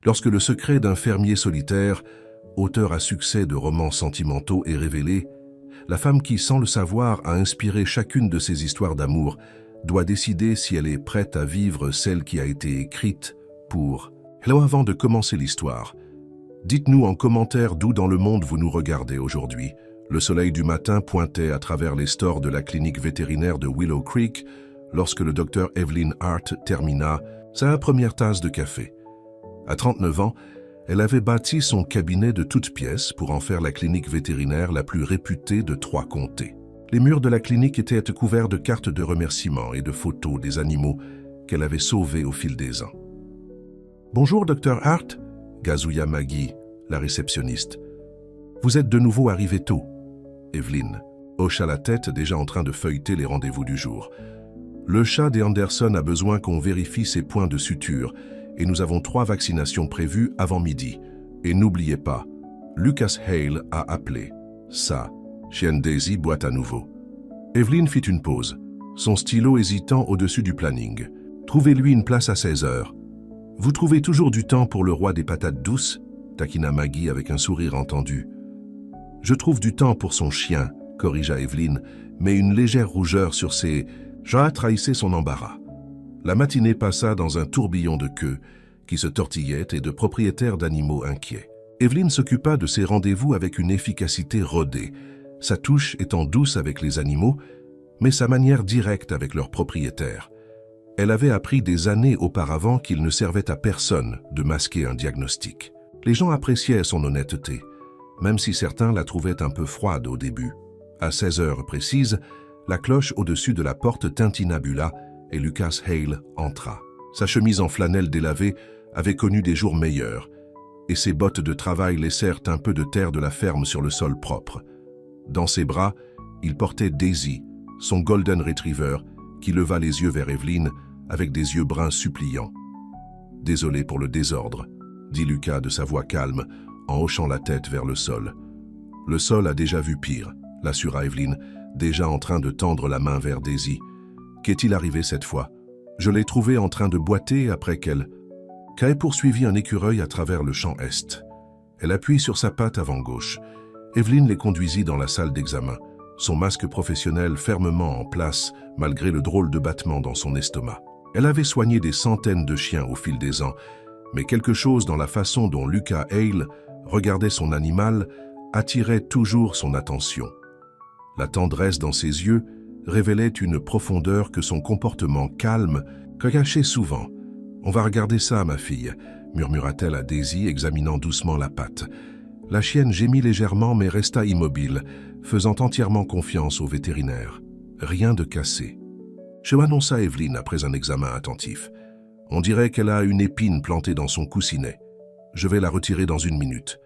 Lorsque le secret d'un fermier solitaire, auteur à succès de romans sentimentaux, est révélé, la femme qui, sans le savoir, a inspiré chacune de ces histoires d'amour, doit décider si elle est prête à vivre celle qui a été écrite pour. Alors avant de commencer l'histoire, dites-nous en commentaire d'où dans le monde vous nous regardez aujourd'hui. Le soleil du matin pointait à travers les stores de la clinique vétérinaire de Willow Creek lorsque le docteur Evelyn Hart termina sa première tasse de café. À 39 ans, elle avait bâti son cabinet de toutes pièces pour en faire la clinique vétérinaire la plus réputée de 3 comtés. Les murs de la clinique étaient couverts de cartes de remerciements et de photos des animaux qu'elle avait sauvés au fil des ans. « Bonjour, docteur Hart » gazouilla Maggie, la réceptionniste. « Vous êtes de nouveau arrivé tôt. » Evelyn hocha la tête, déjà en train de feuilleter les rendez-vous du jour. « Le chat des Anderson a besoin qu'on vérifie ses points de suture et nous avons 3 vaccinations prévues avant midi. Et n'oubliez pas, Lucas Hale a appelé. Ça, chienne Daisy boite à nouveau. » Evelyn fit une pause, son stylo hésitant au-dessus du planning. « Trouvez-lui une place à 16 heures. » « Vous trouvez toujours du temps pour le roi des patates douces ?» taquina Maggie avec un sourire entendu. « Je trouve du temps pour son chien, » corrigea Evelyn, mais une légère rougeur sur ses... Jean trahissait son embarras. La matinée passa dans un tourbillon de queues qui se tortillaient et de propriétaires d'animaux inquiets. Evelyn s'occupa de ses rendez-vous avec une efficacité rodée, sa touche étant douce avec les animaux, mais sa manière directe avec leurs propriétaires. Elle avait appris des années auparavant qu'il ne servait à personne de masquer un diagnostic. Les gens appréciaient son honnêteté, même si certains la trouvaient un peu froide au début. À 16 heures précises, la cloche au-dessus de la porte tintinabula et Lucas Hale entra. Sa chemise en flanelle délavée avait connu des jours meilleurs, et ses bottes de travail laissèrent un peu de terre de la ferme sur le sol propre. Dans ses bras, il portait Daisy, son golden retriever, qui leva les yeux vers Evelyn avec des yeux bruns suppliants. « Désolé pour le désordre », dit Lucas de sa voix calme en hochant la tête vers le sol. « Le sol a déjà vu pire », l'assura Evelyn, déjà en train de tendre la main vers Daisy. « Qu'est-il arrivé cette fois ? Je l'ai trouvée en train de boiter après qu'elle... » Kay poursuivit un écureuil à travers le champ est. Elle appuie sur sa patte avant gauche. Evelyn les conduisit dans la salle d'examen, son masque professionnel fermement en place malgré le drôle de battement dans son estomac. Elle avait soigné des centaines de chiens au fil des ans, mais quelque chose dans la façon dont Lucas Hale regardait son animal attirait toujours son attention. La tendresse dans ses yeux révélait une profondeur que son comportement calme cachait souvent. « On va regarder ça, ma fille », murmura-t-elle à Daisy, examinant doucement la patte. La chienne gémit légèrement mais resta immobile, faisant entièrement confiance au vétérinaire. Rien de cassé. Je annonça Evelyn après un examen attentif. On dirait qu'elle a une épine plantée dans son coussinet. Je vais la retirer dans 1 minute.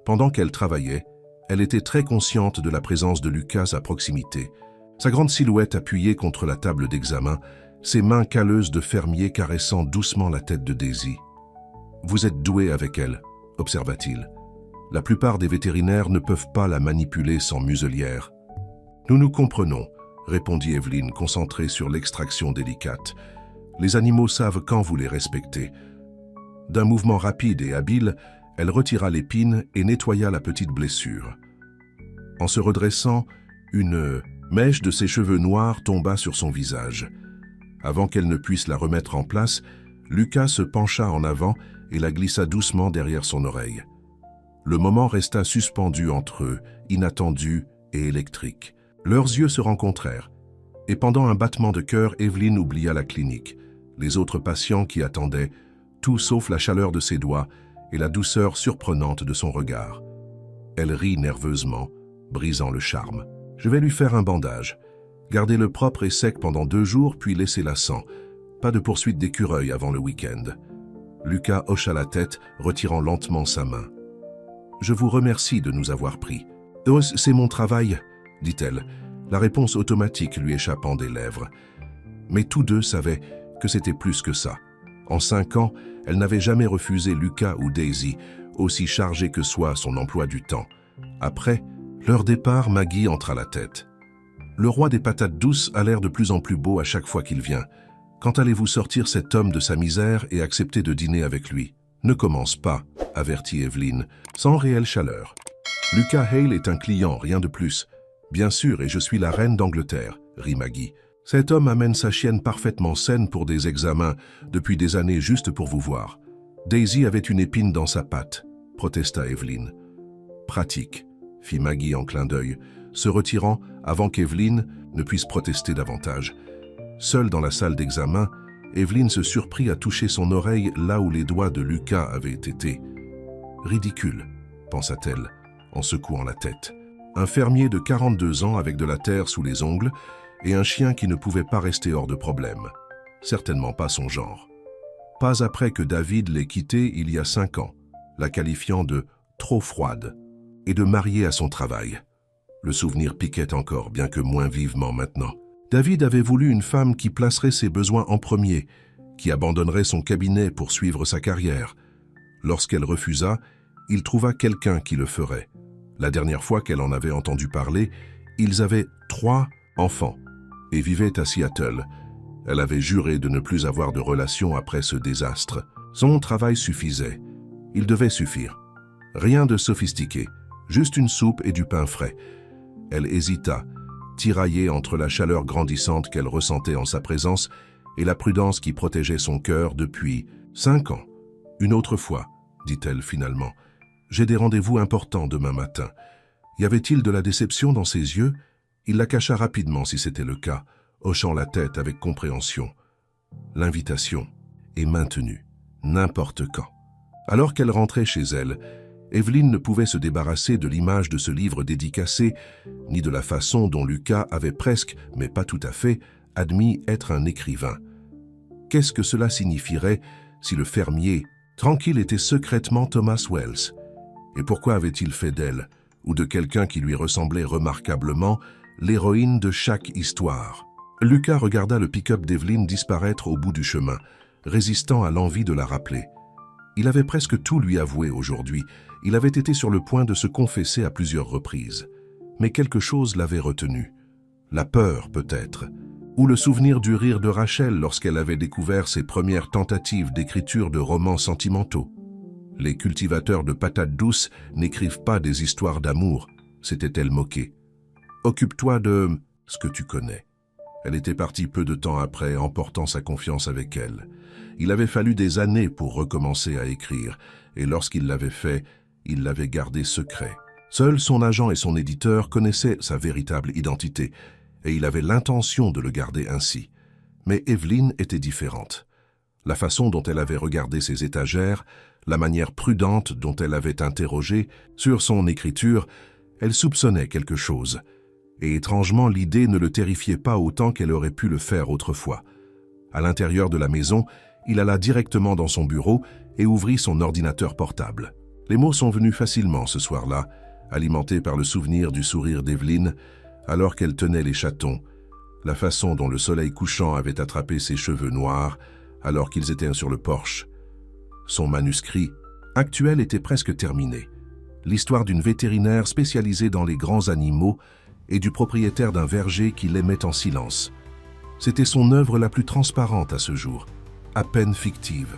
Pendant qu'elle travaillait, elle était très consciente de la présence de Lucas à proximité. Sa grande silhouette appuyée contre la table d'examen, ses mains calleuses de fermier caressant doucement la tête de Daisy. « Vous êtes doué avec elle », observa-t-il. « La plupart des vétérinaires ne peuvent pas la manipuler sans muselière. »« Nous nous comprenons », répondit Evelyn, concentrée sur l'extraction délicate. « Les animaux savent quand vous les respectez. » D'un mouvement rapide et habile, elle retira l'épine et nettoya la petite blessure. En se redressant, une mèche de ses cheveux noirs tomba sur son visage. Avant qu'elle ne puisse la remettre en place, Lucas se pencha en avant et la glissa doucement derrière son oreille. Le moment resta suspendu entre eux, inattendu et électrique. Leurs yeux se rencontrèrent, et pendant un battement de cœur, Evelyn oublia la clinique, les autres patients qui attendaient, tout sauf la chaleur de ses doigts et la douceur surprenante de son regard. Elle rit nerveusement, brisant le charme. « Je vais lui faire un bandage. Gardez-le propre et sec pendant 2 jours, puis laissez-la sans. Pas de poursuite d'écureuil avant le week-end. » Lucas hocha la tête, retirant lentement sa main. « Je vous remercie de nous avoir pris. »« Oh, c'est mon travail, » dit-elle, la réponse automatique lui échappant des lèvres. Mais tous deux savaient que c'était plus que ça. En 5 ans, elle n'avait jamais refusé Lucas ou Daisy, aussi chargé que soit son emploi du temps. Après leur départ, Maggie entra la tête. « Le roi des patates douces a l'air de plus en plus beau à chaque fois qu'il vient. Quand allez-vous sortir cet homme de sa misère et accepter de dîner avec lui ? Ne commence pas, avertit Evelyn, sans réelle chaleur. Lucas Hale est un client, rien de plus. Bien sûr, et je suis la reine d'Angleterre, rit Maggie. Cet homme amène sa chienne parfaitement saine pour des examens depuis des années juste pour vous voir. Daisy avait une épine dans sa patte, protesta Evelyn. Pratique, fit Maggie en clin d'œil, se retirant avant qu'Evelyn ne puisse protester davantage. Seule dans la salle d'examen, Evelyn se surprit à toucher son oreille là où les doigts de Lucas avaient été. Ridicule, pensa-t-elle, en secouant la tête. Un fermier de 42 ans avec de la terre sous les ongles et un chien qui ne pouvait pas rester hors de problème. Certainement pas son genre. Pas après que David l'ait quittée il y a 5 ans, la qualifiant de « trop froide » et de mariée à son travail. Le souvenir piquait encore, bien que moins vivement maintenant. David avait voulu une femme qui placerait ses besoins en premier, qui abandonnerait son cabinet pour suivre sa carrière. Lorsqu'elle refusa, il trouva quelqu'un qui le ferait. La dernière fois qu'elle en avait entendu parler, ils avaient 3 enfants et vivaient à Seattle. Elle avait juré de ne plus avoir de relation après ce désastre. Son travail suffisait. Il devait suffire. Rien de sophistiqué, juste une soupe et du pain frais. Elle hésita, tiraillée entre la chaleur grandissante qu'elle ressentait en sa présence et la prudence qui protégeait son cœur depuis 5 ans. Une autre fois, dit-elle finalement. J'ai des rendez-vous importants demain matin. Y avait-il de la déception dans ses yeux? Il la cacha rapidement si c'était le cas, hochant la tête avec compréhension. L'invitation est maintenue, n'importe quand. Alors qu'elle rentrait chez elle, Evelyn ne pouvait se débarrasser de l'image de ce livre dédicacé, ni de la façon dont Lucas avait presque, mais pas tout à fait, admis être un écrivain. Qu'est-ce que cela signifierait si le fermier tranquille était secrètement Thomas Wells? Et pourquoi avait-il fait d'elle, ou de quelqu'un qui lui ressemblait remarquablement, l'héroïne de chaque histoire? Lucas regarda le pick-up d'Evelyn disparaître au bout du chemin, résistant à l'envie de la rappeler. Il avait presque tout lui avoué aujourd'hui. Il avait été sur le point de se confesser à plusieurs reprises. Mais quelque chose l'avait retenu. La peur, peut-être. Ou le souvenir du rire de Rachel lorsqu'elle avait découvert ses premières tentatives d'écriture de romans sentimentaux. Les cultivateurs de patates douces n'écrivent pas des histoires d'amour, s'était-elle moquée. Occupe-toi de ce que tu connais. Elle était partie peu de temps après, emportant sa confiance avec elle. Il avait fallu des années pour recommencer à écrire, et lorsqu'il l'avait fait, il l'avait gardé secret. Seul son agent et son éditeur connaissaient sa véritable identité, et il avait l'intention de le garder ainsi. Mais Evelyn était différente. La façon dont elle avait regardé ses étagères, la manière prudente dont elle avait interrogé sur son écriture, elle soupçonnait quelque chose. Et étrangement, l'idée ne le terrifiait pas autant qu'elle aurait pu le faire autrefois. À l'intérieur de la maison, il alla directement dans son bureau et ouvrit son ordinateur portable. Les mots sont venus facilement ce soir-là, alimentés par le souvenir du sourire d'Evelyn, alors qu'elle tenait les chatons, la façon dont le soleil couchant avait attrapé ses cheveux noirs, alors qu'ils étaient sur le porche. Son manuscrit actuel était presque terminé. L'histoire d'une vétérinaire spécialisée dans les grands animaux et du propriétaire d'un verger qui l'aimait en silence. C'était son œuvre la plus transparente à ce jour, à peine fictive.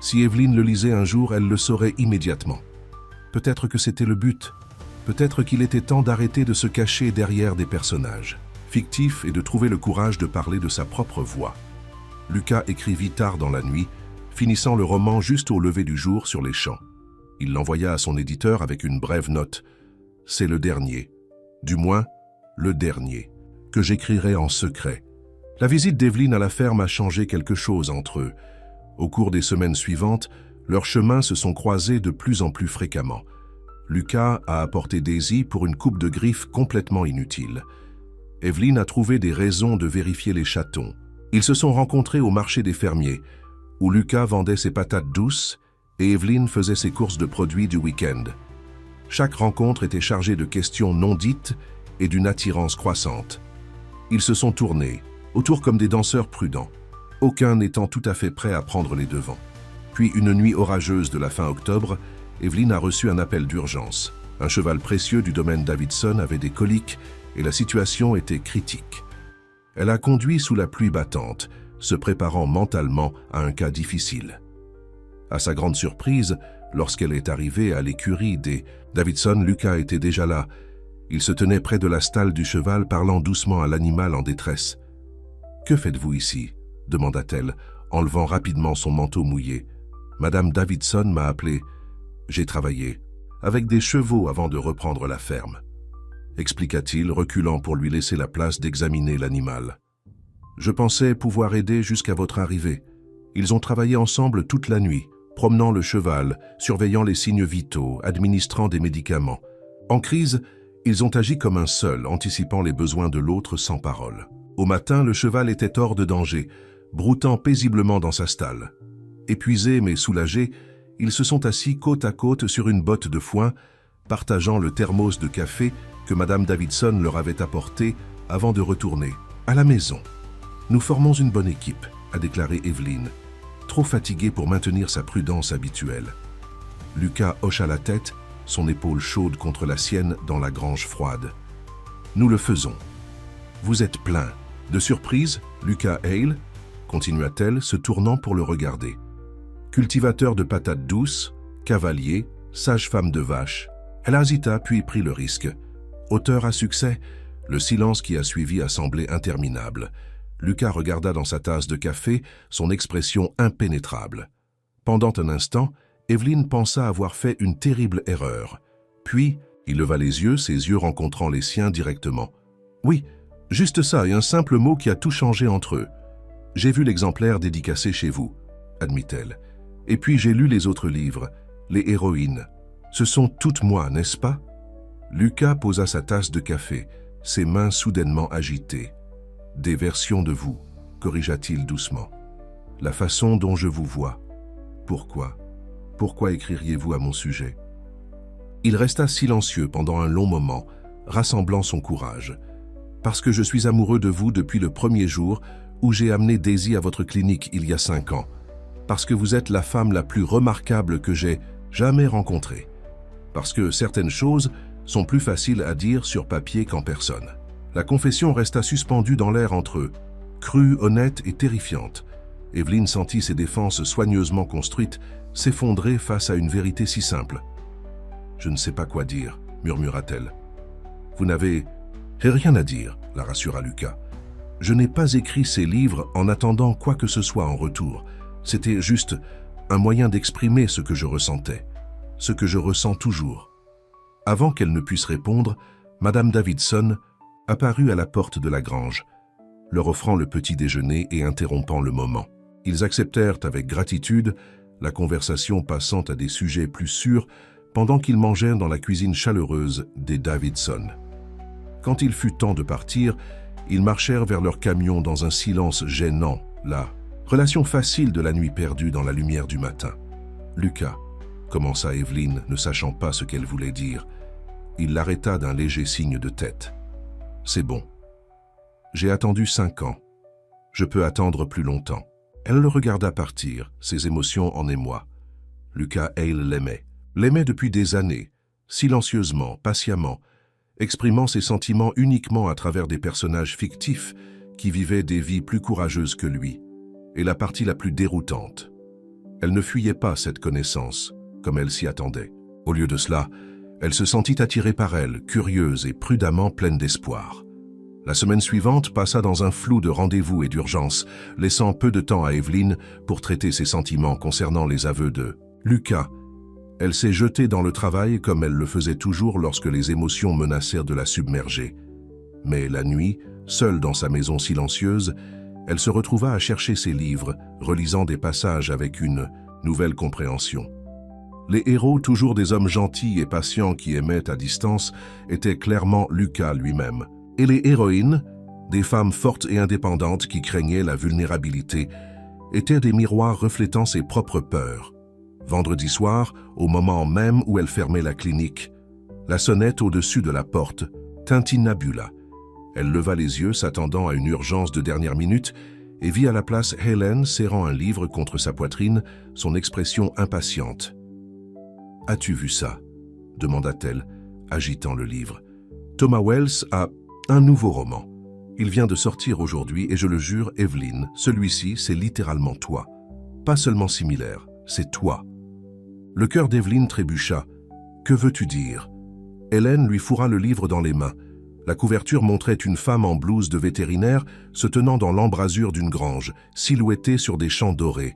Si Evelyn le lisait un jour, elle le saurait immédiatement. Peut-être que c'était le but. Peut-être qu'il était temps d'arrêter de se cacher derrière des personnages fictifs et de trouver le courage de parler de sa propre voix. Lucas écrivit tard dans la nuit, finissant le roman juste au lever du jour sur les champs. Il l'envoya à son éditeur avec une brève note. « C'est le dernier, du moins le dernier, que j'écrirai en secret. » La visite d'Evelyn à la ferme a changé quelque chose entre eux. Au cours des semaines suivantes, leurs chemins se sont croisés de plus en plus fréquemment. Lucas a apporté Daisy pour une coupe de griffes complètement inutile. Evelyn a trouvé des raisons de vérifier les chatons. Ils se sont rencontrés au marché des fermiers, où Lucas vendait ses patates douces et Evelyn faisait ses courses de produits du week-end. Chaque rencontre était chargée de questions non dites et d'une attirance croissante. Ils se sont tournés, autour comme des danseurs prudents, aucun n'étant tout à fait prêt à prendre les devants. Puis une nuit orageuse de la fin octobre, Evelyn a reçu un appel d'urgence. Un cheval précieux du domaine Davidson avait des coliques et la situation était critique. Elle a conduit sous la pluie battante, se préparant mentalement à un cas difficile. À sa grande surprise, lorsqu'elle est arrivée à l'écurie des Davidson, Lucas était déjà là. Il se tenait près de la stalle du cheval, parlant doucement à l'animal en détresse. « Que faites-vous ici » demanda-t-elle, enlevant rapidement son manteau mouillé. « Madame Davidson m'a appelé. J'ai travaillé avec des chevaux avant de reprendre la ferme. » expliqua-t-il, reculant pour lui laisser la place d'examiner l'animal. « Je pensais pouvoir aider jusqu'à votre arrivée. Ils ont travaillé ensemble toute la nuit, promenant le cheval, surveillant les signes vitaux, administrant des médicaments. En crise, ils ont agi comme un seul, anticipant les besoins de l'autre sans parole. Au matin, le cheval était hors de danger, broutant paisiblement dans sa stalle. Épuisés mais soulagés, ils se sont assis côte à côte sur une botte de foin, partageant le thermos de café que Madame Davidson leur avait apporté avant de retourner à la maison. « Nous formons une bonne équipe », a déclaré Evelyn, trop fatiguée pour maintenir sa prudence habituelle. Lucas hocha la tête, son épaule chaude contre la sienne dans la grange froide. « Nous le faisons. »« Vous êtes plein. » De surprise, Lucas Hale, continua-t-elle, se tournant pour le regarder. Cultivateur de patates douces, cavalier, sage-femme de vache. Elle hésita puis prit le risque. Auteur à succès, le silence qui a suivi a semblé interminable. Lucas regarda dans sa tasse de café, son expression impénétrable. Pendant un instant, Evelyn pensa avoir fait une terrible erreur. Puis, il leva les yeux, ses yeux rencontrant les siens directement. « Oui, juste ça et un simple mot qui a tout changé entre eux. J'ai vu l'exemplaire dédicacé chez vous, admit-elle. Et puis j'ai lu les autres livres, les héroïnes. Ce sont toutes moi, n'est-ce pas ?» Lucas posa sa tasse de café, ses mains soudainement agitées. « Des versions de vous, corrigea-t-il doucement. La façon dont je vous vois. Pourquoi ? Pourquoi écririez-vous à mon sujet ?» Il resta silencieux pendant un long moment, rassemblant son courage. « Parce que je suis amoureux de vous depuis le premier jour où j'ai amené Daisy à votre clinique il y a 5 ans. Parce que vous êtes la femme la plus remarquable que j'ai jamais rencontrée. Parce que certaines choses sont plus faciles à dire sur papier qu'en personne. » La confession resta suspendue dans l'air entre eux, crue, honnête et terrifiante. Evelyn sentit ses défenses soigneusement construites s'effondrer face à une vérité si simple. « Je ne sais pas quoi dire, » murmura-t-elle. « Vous n'avez rien à dire, » la rassura Lucas. « Je n'ai pas écrit ces livres en attendant quoi que ce soit en retour. C'était juste un moyen d'exprimer ce que je ressentais, ce que je ressens toujours. » Avant qu'elle ne puisse répondre, Madame Davidson apparut à la porte de la grange, leur offrant le petit déjeuner et interrompant le moment. Ils acceptèrent avec gratitude, la conversation passant à des sujets plus sûrs pendant qu'ils mangèrent dans la cuisine chaleureuse des Davidson. Quand il fut temps de partir, ils marchèrent vers leur camion dans un silence gênant, la relation facile de la nuit perdue dans la lumière du matin. « Lucas » commença Evelyn, ne sachant pas ce qu'elle voulait dire. Il l'arrêta d'un léger signe de tête. « C'est bon. J'ai attendu 5 ans. Je peux attendre plus longtemps. » Elle le regarda partir, ses émotions en émoi. Lucas Hale l'aimait depuis des années, silencieusement, patiemment, exprimant ses sentiments uniquement à travers des personnages fictifs qui vivaient des vies plus courageuses que lui. Et la partie la plus déroutante. Elle ne fuyait pas cette connaissance, comme elle s'y attendait. Au lieu de cela, elle se sentit attirée par elle, curieuse et prudemment pleine d'espoir. La semaine suivante passa dans un flou de rendez-vous et d'urgence, laissant peu de temps à Evelyn pour traiter ses sentiments concernant les aveux de Lucas. Elle s'est jetée dans le travail comme elle le faisait toujours lorsque les émotions menacèrent de la submerger. Mais la nuit, seule dans sa maison silencieuse, elle se retrouva à chercher ses livres, relisant des passages avec une nouvelle compréhension. Les héros, toujours des hommes gentils et patients qui aimaient à distance, étaient clairement Lucas lui-même. Et les héroïnes, des femmes fortes et indépendantes qui craignaient la vulnérabilité, étaient des miroirs reflétant ses propres peurs. Vendredi soir, au moment même où elle fermait la clinique, la sonnette au-dessus de la porte tintinabula. Elle leva les yeux, s'attendant à une urgence de dernière minute, et vit à la place Helen serrant un livre contre sa poitrine, son expression impatiente. « As-tu vu ça ?» demanda-t-elle, agitant le livre. « Thomas Wells a un nouveau roman. Il vient de sortir aujourd'hui et je le jure, Evelyn, celui-ci, c'est littéralement toi. Pas seulement similaire, c'est toi. Le cœur d'Evelyn trébucha. Que veux-tu dire? Hélène lui fourra le livre dans les mains. La couverture montrait une femme en blouse de vétérinaire se tenant dans l'embrasure d'une grange, silhouettée sur des champs dorés.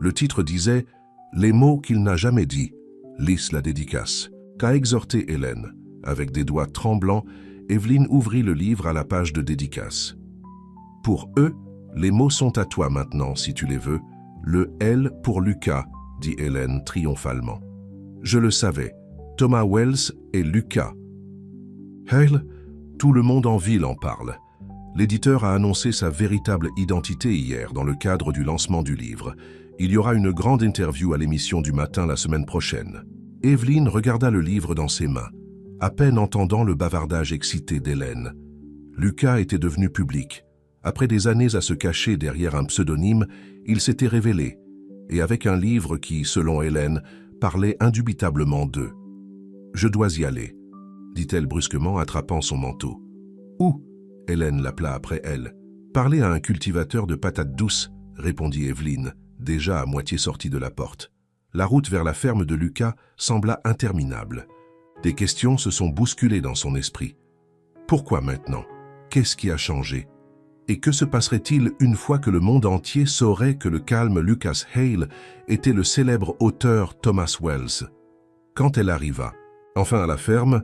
Le titre disait « Les mots qu'il n'a jamais dit ». Lisse la dédicace. Qu'a exhorté Hélène. Avec des doigts tremblants, Evelyn ouvrit le livre à la page de dédicace. « Pour eux, les mots sont à toi maintenant, si tu les veux. Le L pour Lucas, dit Hélène triomphalement. Je le savais. Thomas Wells et Lucas. Hale, tout le monde en ville en parle. L'éditeur a annoncé sa véritable identité hier dans le cadre du lancement du livre. Il y aura une grande interview à l'émission du matin la semaine prochaine. Evelyn regarda le livre dans ses mains, à peine entendant le bavardage excité d'Hélène. Lucas était devenu public. Après des années à se cacher derrière un pseudonyme, il s'était révélé, et avec un livre qui, selon Hélène, parlait indubitablement d'eux. « Je dois y aller », dit-elle brusquement, attrapant son manteau. « Où » Hélène l'appela après elle. « Parler à un cultivateur de patates douces », répondit Evelyn, déjà à moitié sortie de la porte. La route vers la ferme de Lucas sembla interminable. Des questions se sont bousculées dans son esprit. Pourquoi maintenant? Qu'est-ce qui a changé? Et que se passerait-il une fois que le monde entier saurait que le calme Lucas Hale était le célèbre auteur Thomas Wells? Quand elle arriva, enfin à la ferme,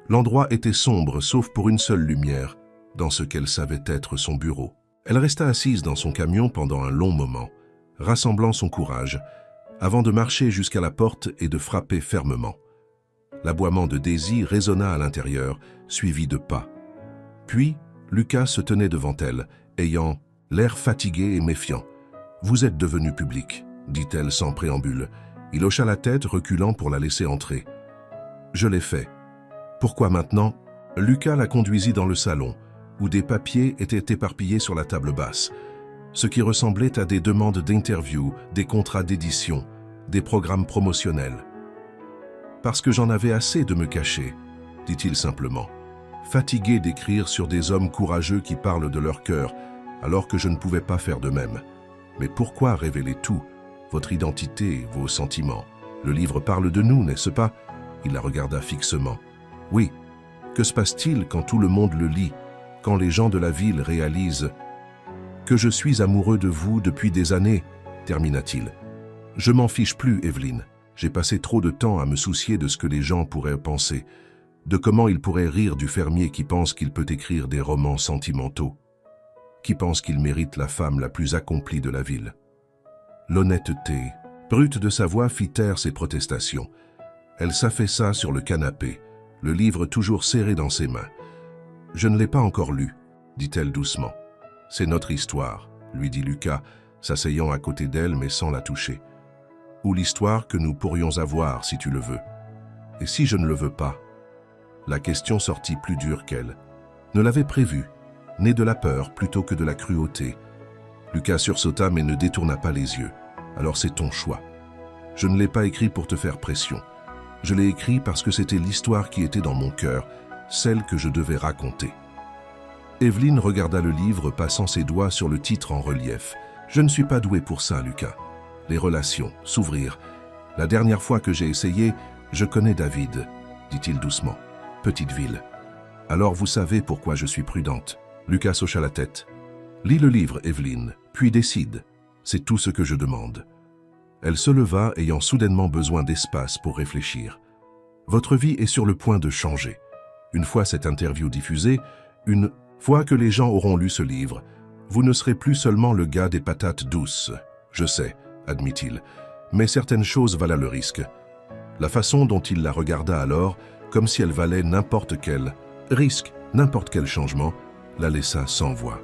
l'endroit était sombre sauf pour une seule lumière, dans ce qu'elle savait être son bureau. Elle resta assise dans son camion pendant un long moment, rassemblant son courage, avant de marcher jusqu'à la porte et de frapper fermement. L'aboiement de Daisy résonna à l'intérieur, suivi de pas. Puis, Lucas se tenait devant elle, ayant l'air fatigué et méfiant. « Vous êtes devenu public », dit-elle sans préambule. Il hocha la tête, reculant pour la laisser entrer. « Je l'ai fait. Pourquoi maintenant ?» Lucas la conduisit dans le salon, où des papiers étaient éparpillés sur la table basse, ce qui ressemblait à des demandes d'interview, des contrats d'édition, des programmes promotionnels. « Parce que j'en avais assez de me cacher », dit-il simplement. Fatigué d'écrire sur des hommes courageux qui parlent de leur cœur, alors que je ne pouvais pas faire de même. Mais pourquoi révéler tout, votre identité, vos sentiments? Le livre parle de nous, n'est-ce pas? Il la regarda fixement. Oui. Que se passe-t-il quand tout le monde le lit, quand les gens de la ville réalisent que je suis amoureux de vous depuis des années, termina-t-il. Je m'en fiche plus, Evelyn. J'ai passé trop de temps à me soucier de ce que les gens pourraient penser, de comment ils pourraient rire du fermier qui pense qu'il peut écrire des romans sentimentaux, qui pense qu'il mérite la femme la plus accomplie de la ville. L'honnêteté, brute de sa voix, fit taire ses protestations. Elle s'affaissa sur le canapé, le livre toujours serré dans ses mains. « Je ne l'ai pas encore lu, » dit-elle doucement. « C'est notre histoire, » lui dit Lucas, s'asseyant à côté d'elle mais sans la toucher. « Ou l'histoire que nous pourrions avoir si tu le veux. Et si je ne le veux pas ?» La question sortit plus dure qu'elle. Ne l'avait prévu, née de la peur plutôt que de la cruauté. Lucas sursauta mais ne détourna pas les yeux. « Alors c'est ton choix. Je ne l'ai pas écrit pour te faire pression. Je l'ai écrit parce que c'était l'histoire qui était dans mon cœur, celle que je devais raconter. » Evelyn regarda le livre, passant ses doigts sur le titre en relief. « Je ne suis pas douée pour ça, Lucas. Les relations, s'ouvrir. La dernière fois que j'ai essayé, je connais David, dit-il doucement. Petite ville. Alors vous savez pourquoi je suis prudente. » Lucas hocha la tête. « Lis le livre, Evelyn, puis décide. C'est tout ce que je demande. » Elle se leva, ayant soudainement besoin d'espace pour réfléchir. « Votre vie est sur le point de changer. Une fois cette interview diffusée, une fois que les gens auront lu ce livre, vous ne serez plus seulement le gars des patates douces. Je sais, admit-il, mais certaines choses valaient le risque. » La façon dont il la regarda alors, comme si elle valait n'importe quel risque, n'importe quel changement, la laissa sans voix.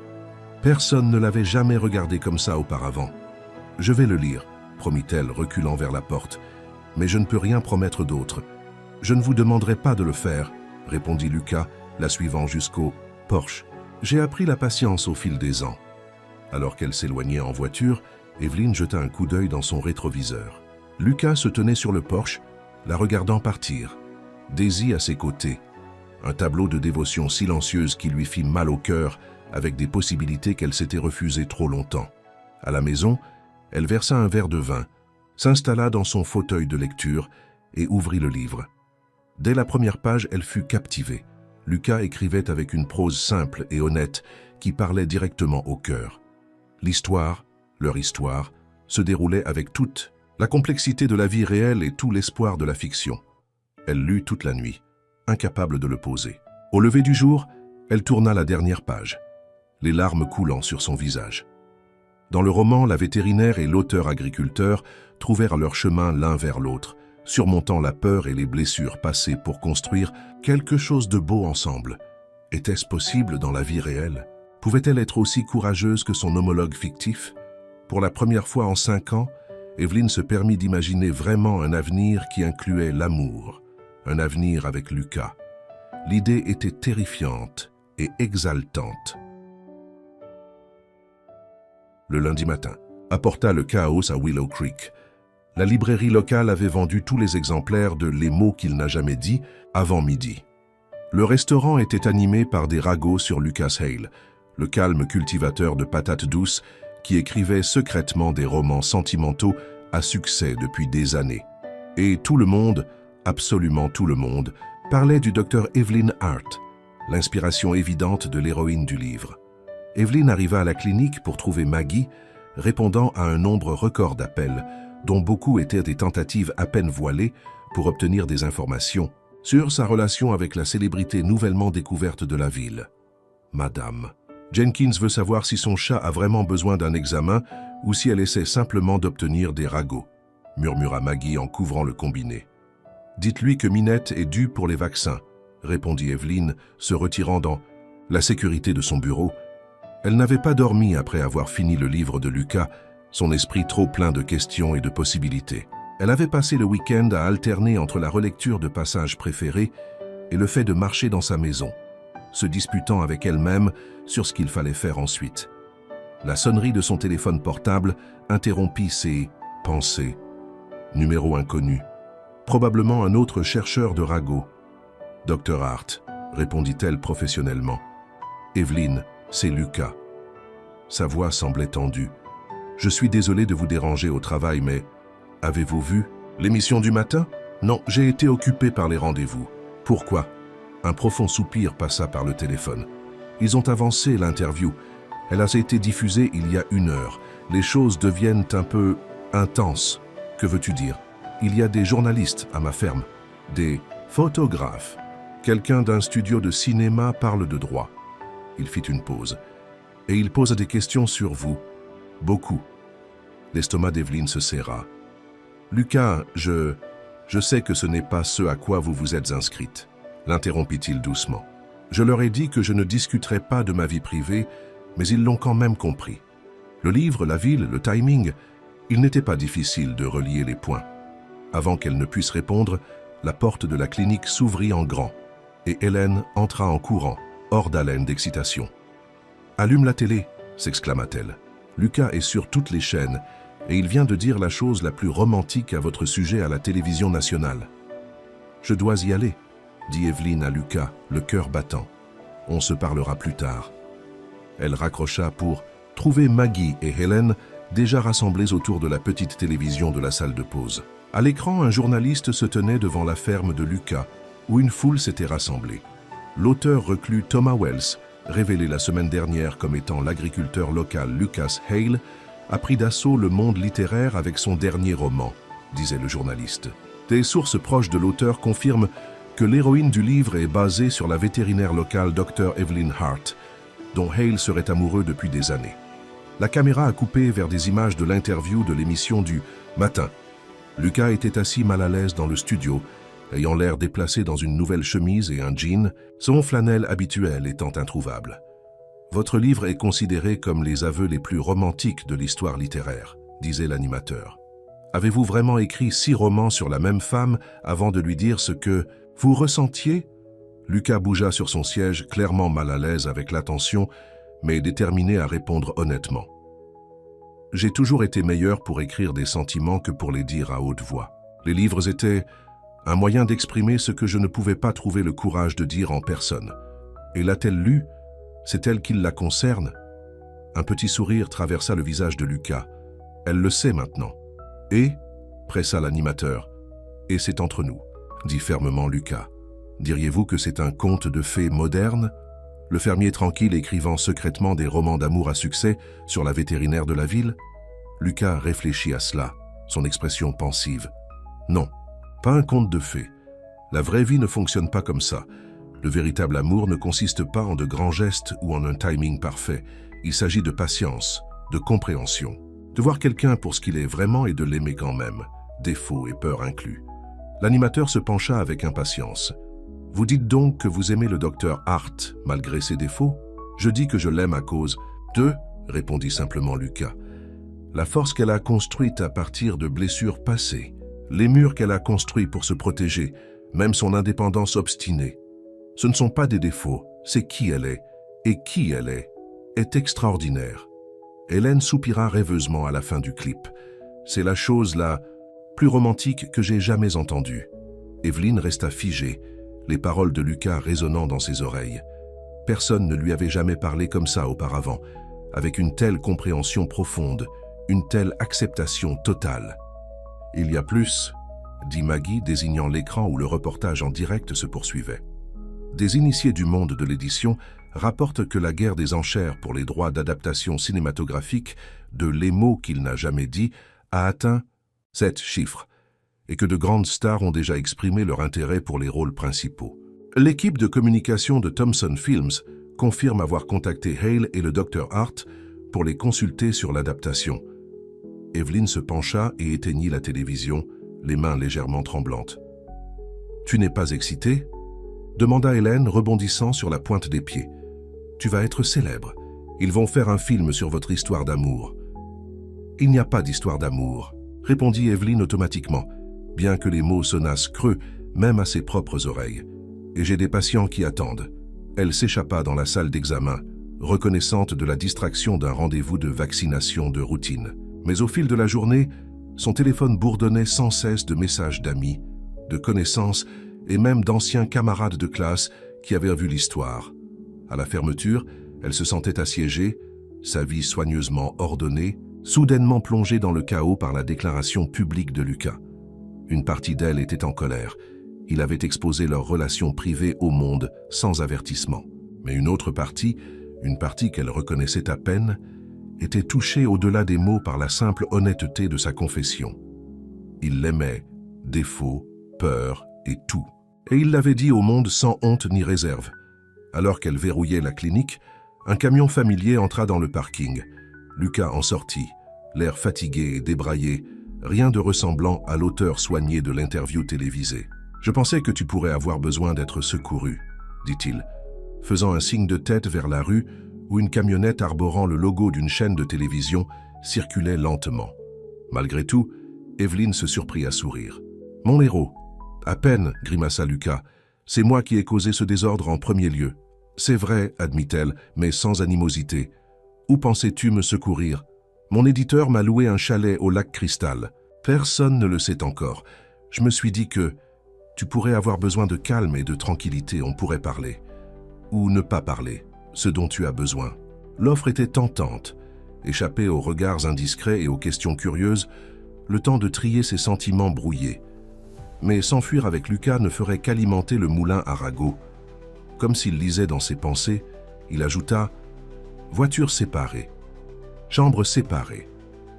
Personne ne l'avait jamais regardée comme ça auparavant. « Je vais le lire, » promit-elle, reculant vers la porte. « Mais je ne peux rien promettre d'autre. Je ne vous demanderai pas de le faire, » répondit Lucas, la suivant jusqu'au Porsche. « J'ai appris la patience au fil des ans. » Alors qu'elle s'éloignait en voiture, Evelyn jeta un coup d'œil dans son rétroviseur. Lucas se tenait sur le porche, la regardant partir. Daisy à ses côtés. Un tableau de dévotion silencieuse qui lui fit mal au cœur, avec des possibilités qu'elle s'était refusées trop longtemps. À la maison, elle versa un verre de vin, s'installa dans son fauteuil de lecture et ouvrit le livre. Dès la première page, elle fut captivée. Lucas écrivait avec une prose simple et honnête qui parlait directement au cœur. L'histoire, leur histoire, se déroulait avec toute la complexité de la vie réelle et tout l'espoir de la fiction. Elle lut toute la nuit, incapable de le poser. Au lever du jour, elle tourna la dernière page, les larmes coulant sur son visage. Dans le roman, la vétérinaire et l'auteur-agriculteur trouvèrent leur chemin l'un vers l'autre, surmontant la peur et les blessures passées pour construire quelque chose de beau ensemble. Était-ce possible dans la vie réelle? Pouvait-elle être aussi courageuse que son homologue fictif? Pour la première fois en 5 ans, Evelyn se permit d'imaginer vraiment un avenir qui incluait l'amour, un avenir avec Lucas. L'idée était terrifiante et exaltante. Le lundi matin, apporta le chaos à Willow Creek. La librairie locale avait vendu tous les exemplaires de Les mots qu'il n'a jamais dit avant midi. Le restaurant était animé par des ragots sur Lucas Hale, le calme cultivateur de patates douces qui écrivait secrètement des romans sentimentaux à succès depuis des années. Et tout le monde, absolument tout le monde, parlait du docteur Evelyn Hart, l'inspiration évidente de l'héroïne du livre. Evelyn arriva à la clinique pour trouver Maggie, répondant à un nombre record d'appels, dont beaucoup étaient des tentatives à peine voilées pour obtenir des informations sur sa relation avec la célébrité nouvellement découverte de la ville. Madame Jenkins veut savoir si son chat a vraiment besoin d'un examen ou si elle essaie simplement d'obtenir des ragots, murmura Maggie en couvrant le combiné. Dites-lui que Minette est due pour les vaccins, répondit Evelyn, se retirant dans la sécurité de son bureau. Elle n'avait pas dormi après avoir fini le livre de Lucas, son esprit trop plein de questions et de possibilités. Elle avait passé le week-end à alterner entre la relecture de passages préférés et le fait de marcher dans sa maison, se disputant avec elle-même sur ce qu'il fallait faire ensuite. La sonnerie de son téléphone portable interrompit ses pensées. Numéro inconnu. Probablement un autre chercheur de ragots. « Dr. Hart », répondit-elle professionnellement. « Evelyn, c'est Lucas. » Sa voix semblait tendue. « Je suis désolé de vous déranger au travail, mais avez-vous vu l'émission du matin? Non, j'ai été occupé par les rendez-vous. Pourquoi? » Un profond soupir passa par le téléphone. Ils ont avancé l'interview. Elle a été diffusée il y a 1 heure. Les choses deviennent un peu intenses. Que veux-tu dire? Il y a des journalistes à ma ferme, des photographes. Quelqu'un d'un studio de cinéma parle de droit. Il fit une pause. Et il pose des questions sur vous. Beaucoup. L'estomac d'Evelyn se serra. Lucas, je sais que ce n'est pas ce à quoi vous vous êtes inscrite. L'interrompit-il doucement. Je leur ai dit que je ne discuterais pas de ma vie privée, mais ils l'ont quand même compris. Le livre, la ville, le timing, il n'était pas difficile de relier les points. Avant qu'elle ne puisse répondre, la porte de la clinique s'ouvrit en grand, et Hélène entra en courant, hors d'haleine d'excitation. « Allume la télé !» s'exclama-t-elle. « Lucas est sur toutes les chaînes, et il vient de dire la chose la plus romantique à votre sujet à la télévision nationale. »« Je dois y aller !» dit Evelyn à Lucas, le cœur battant. « On se parlera plus tard. » Elle raccrocha pour trouver Maggie et Hélène déjà rassemblées autour de la petite télévision de la salle de pause. À l'écran, un journaliste se tenait devant la ferme de Lucas, où une foule s'était rassemblée. L'auteur reclus Thomas Wells, révélé la semaine dernière comme étant l'agriculteur local Lucas Hale, a pris d'assaut le monde littéraire avec son dernier roman, disait le journaliste. Des sources proches de l'auteur confirment que l'héroïne du livre est basée sur la vétérinaire locale Dr. Evelyn Hart, dont Hale serait amoureux depuis des années. La caméra a coupé vers des images de l'interview de l'émission du matin. Lucas était assis mal à l'aise dans le studio, ayant l'air déplacé dans une nouvelle chemise et un jean, son flanelle habituel étant introuvable. « Votre livre est considéré comme les aveux les plus romantiques de l'histoire littéraire, » disait l'animateur. « Avez-vous vraiment écrit 6 romans sur la même femme avant de lui dire ce que vous ressentiez ?» Lucas bougea sur son siège, clairement mal à l'aise avec l'attention, mais déterminé à répondre honnêtement. « J'ai toujours été meilleur pour écrire des sentiments que pour les dire à haute voix. Les livres étaient un moyen d'exprimer ce que je ne pouvais pas trouver le courage de dire en personne. Et l'a-t-elle lu? C'est elle qui la concerne ?» Un petit sourire traversa le visage de Lucas. « Elle le sait maintenant. » Et pressa l'animateur. « Et c'est entre nous », dit fermement Lucas. « Diriez-vous que c'est un conte de fées moderne ? Le fermier tranquille écrivant secrètement des romans d'amour à succès sur la vétérinaire de la ville ?» Lucas réfléchit à cela, son expression pensive. « Non, pas un conte de fées. La vraie vie ne fonctionne pas comme ça. Le véritable amour ne consiste pas en de grands gestes ou en un timing parfait. Il s'agit de patience, de compréhension, de voir quelqu'un pour ce qu'il est vraiment et de l'aimer quand même, défauts et peurs inclus. » L'animateur se pencha avec impatience. « Vous dites donc que vous aimez le docteur Hart, malgré ses défauts ? Je dis que je l'aime à cause de... » répondit simplement Lucas. « La force qu'elle a construite à partir de blessures passées, les murs qu'elle a construits pour se protéger, même son indépendance obstinée. Ce ne sont pas des défauts, c'est qui elle est, et qui elle est extraordinaire. » Hélène soupira rêveusement à la fin du clip. « C'est la chose la plus romantique que j'ai jamais entendue. » Evelyne resta figée, les paroles de Lucas résonnant dans ses oreilles. Personne ne lui avait jamais parlé comme ça auparavant, avec une telle compréhension profonde, une telle acceptation totale. « Il y a plus », dit Maggie, désignant l'écran où le reportage en direct se poursuivait. Des initiés du monde de l'édition rapportent que la guerre des enchères pour les droits d'adaptation cinématographique de Les mots qu'il n'a jamais dit a atteint 7 chiffres, et que de grandes stars ont déjà exprimé leur intérêt pour les rôles principaux. L'équipe de communication de Thomson Films confirme avoir contacté Hale et le Dr Hart pour les consulter sur l'adaptation. Evelyne se pencha et éteignit la télévision, les mains légèrement tremblantes. « Tu n'es pas excitée ?» demanda Hélène, rebondissant sur la pointe des pieds. « Tu vas être célèbre. Ils vont faire un film sur votre histoire d'amour. »« Il n'y a pas d'histoire d'amour, » répondit Evelyne automatiquement, bien que les mots sonnassent creux, même à ses propres oreilles. « Et j'ai des patients qui attendent. » Elle s'échappa dans la salle d'examen, reconnaissante de la distraction d'un rendez-vous de vaccination de routine. Mais au fil de la journée, son téléphone bourdonnait sans cesse de messages d'amis, de connaissances et même d'anciens camarades de classe qui avaient vu l'histoire. À la fermeture, elle se sentait assiégée, sa vie soigneusement ordonnée, soudainement plongée dans le chaos par la déclaration publique de Lucas. Une partie d'elle était en colère. Il avait exposé leurs relations privées au monde sans avertissement. Mais une autre partie, une partie qu'elle reconnaissait à peine, était touchée au-delà des mots par la simple honnêteté de sa confession. Il l'aimait, défauts, peurs et tout. Et il l'avait dit au monde sans honte ni réserve. Alors qu'elle verrouillait la clinique, un camion familier entra dans le parking. Lucas en sortit, l'air fatigué et débraillé, rien de ressemblant à l'auteur soigné de l'interview télévisée. « Je pensais que tu pourrais avoir besoin d'être secouru, » dit-il, faisant un signe de tête vers la rue où une camionnette arborant le logo d'une chaîne de télévision circulait lentement. Malgré tout, Evelyne se surprit à sourire. « Mon héros !»« À peine, » grimaça Lucas. « C'est moi qui ai causé ce désordre en premier lieu. »« C'est vrai, » admit-elle, mais sans animosité. « Où pensais-tu me secourir ? Mon éditeur m'a loué un chalet au lac Cristal. Personne ne le sait encore. Je me suis dit que tu pourrais avoir besoin de calme et de tranquillité, on pourrait parler. Ou ne pas parler, ce dont tu as besoin. » L'offre était tentante. Échapper aux regards indiscrets et aux questions curieuses, le temps de trier ses sentiments brouillés. Mais s'enfuir avec Lucas ne ferait qu'alimenter le moulin à ragots. Comme s'il lisait dans ses pensées, il ajouta « Voiture séparée, chambre séparée.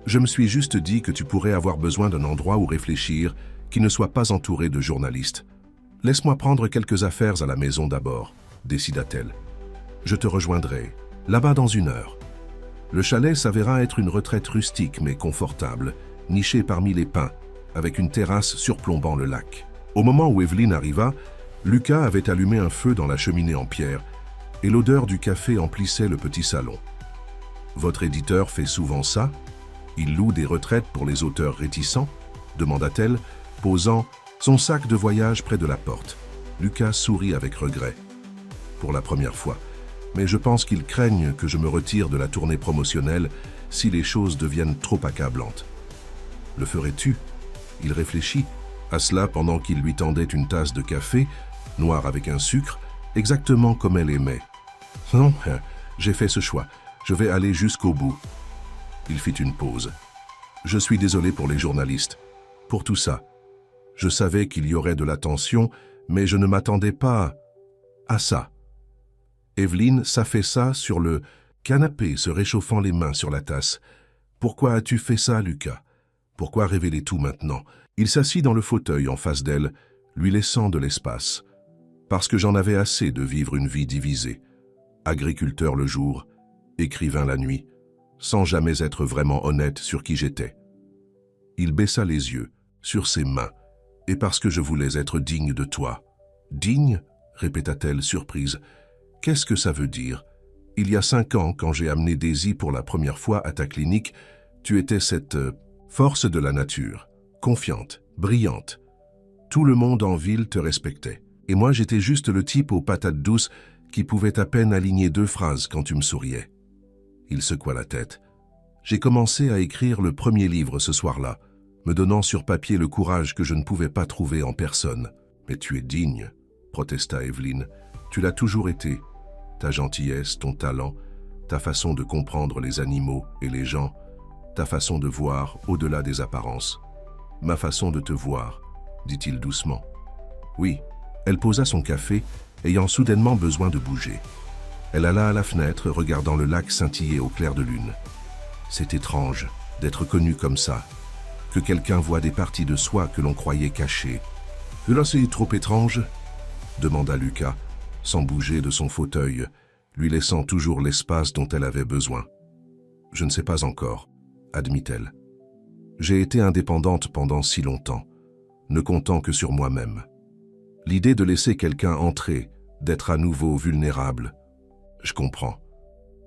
Je me suis juste dit que tu pourrais avoir besoin d'un endroit où réfléchir, qui ne soit pas entouré de journalistes. Laisse-moi prendre quelques affaires à la maison d'abord, » décida-t-elle. « Je te rejoindrai, là-bas dans 1 heure. » Le chalet s'avéra être une retraite rustique mais confortable, nichée parmi les pins, avec une terrasse surplombant le lac. Au moment où Evelyne arriva, Lucas avait allumé un feu dans la cheminée en pierre et l'odeur du café emplissait le petit salon. « Votre éditeur fait souvent ça ? Il loue des retraites pour les auteurs réticents ?» demanda-t-elle, posant son sac de voyage près de la porte. Lucas sourit avec regret. « Pour la première fois. Mais je pense qu'ils craignent que je me retire de la tournée promotionnelle si les choses deviennent trop accablantes. »« Le ferais-tu » Il réfléchit, à cela pendant qu'il lui tendait une tasse de café, noire avec un sucre, exactement comme elle aimait. « Non, j'ai fait ce choix. Je vais aller jusqu'au bout. » Il fit une pause. « Je suis désolé pour les journalistes. pour tout ça. Je savais qu'il y aurait de la tension, mais je ne m'attendais pas à ça. Evelyne s'affaissa sur le canapé, se réchauffant les mains sur la tasse. « Pourquoi as-tu fait ça, Lucas? Pourquoi révéler tout maintenant ?» Il s'assit dans le fauteuil en face d'elle, lui laissant de l'espace. « Parce que j'en avais assez de vivre une vie divisée. Agriculteur le jour, écrivain la nuit, sans jamais être vraiment honnête sur qui j'étais. » Il baissa les yeux, sur ses mains, « Et parce que je voulais être digne de toi. »« Digne ?» répéta-t-elle, surprise. « Qu'est-ce que ça veut dire? Il y a 5 ans, quand j'ai amené Daisy pour la première fois à ta clinique, tu étais cette force de la nature, confiante, brillante. Tout le monde en ville te respectait. Et moi, j'étais juste le type aux patates douces qui pouvait à peine aligner 2 phrases quand tu me souriais. » Il secoua la tête. « J'ai commencé à écrire le premier livre ce soir-là, me donnant sur papier le courage que je ne pouvais pas trouver en personne. Mais tu es digne, protesta Evelyne. Tu l'as toujours été. Ta gentillesse, ton talent, ta façon de comprendre les animaux et les gens, ta façon de voir au-delà des apparences. Ma façon de te voir, dit-il doucement. Oui, elle posa son café, ayant soudainement besoin de bouger. Elle alla à la fenêtre, regardant le lac scintiller au clair de lune. C'est étrange d'être connu comme ça, que quelqu'un voit des parties de soi que l'on croyait cachées. « Là, c'est trop étrange ?» demanda Lucas, sans bouger de son fauteuil, lui laissant toujours l'espace dont elle avait besoin. « Je ne sais pas encore, » admit-elle. « J'ai été indépendante pendant si longtemps, ne comptant que sur moi-même. L'idée de laisser quelqu'un entrer, d'être à nouveau vulnérable. Je comprends. »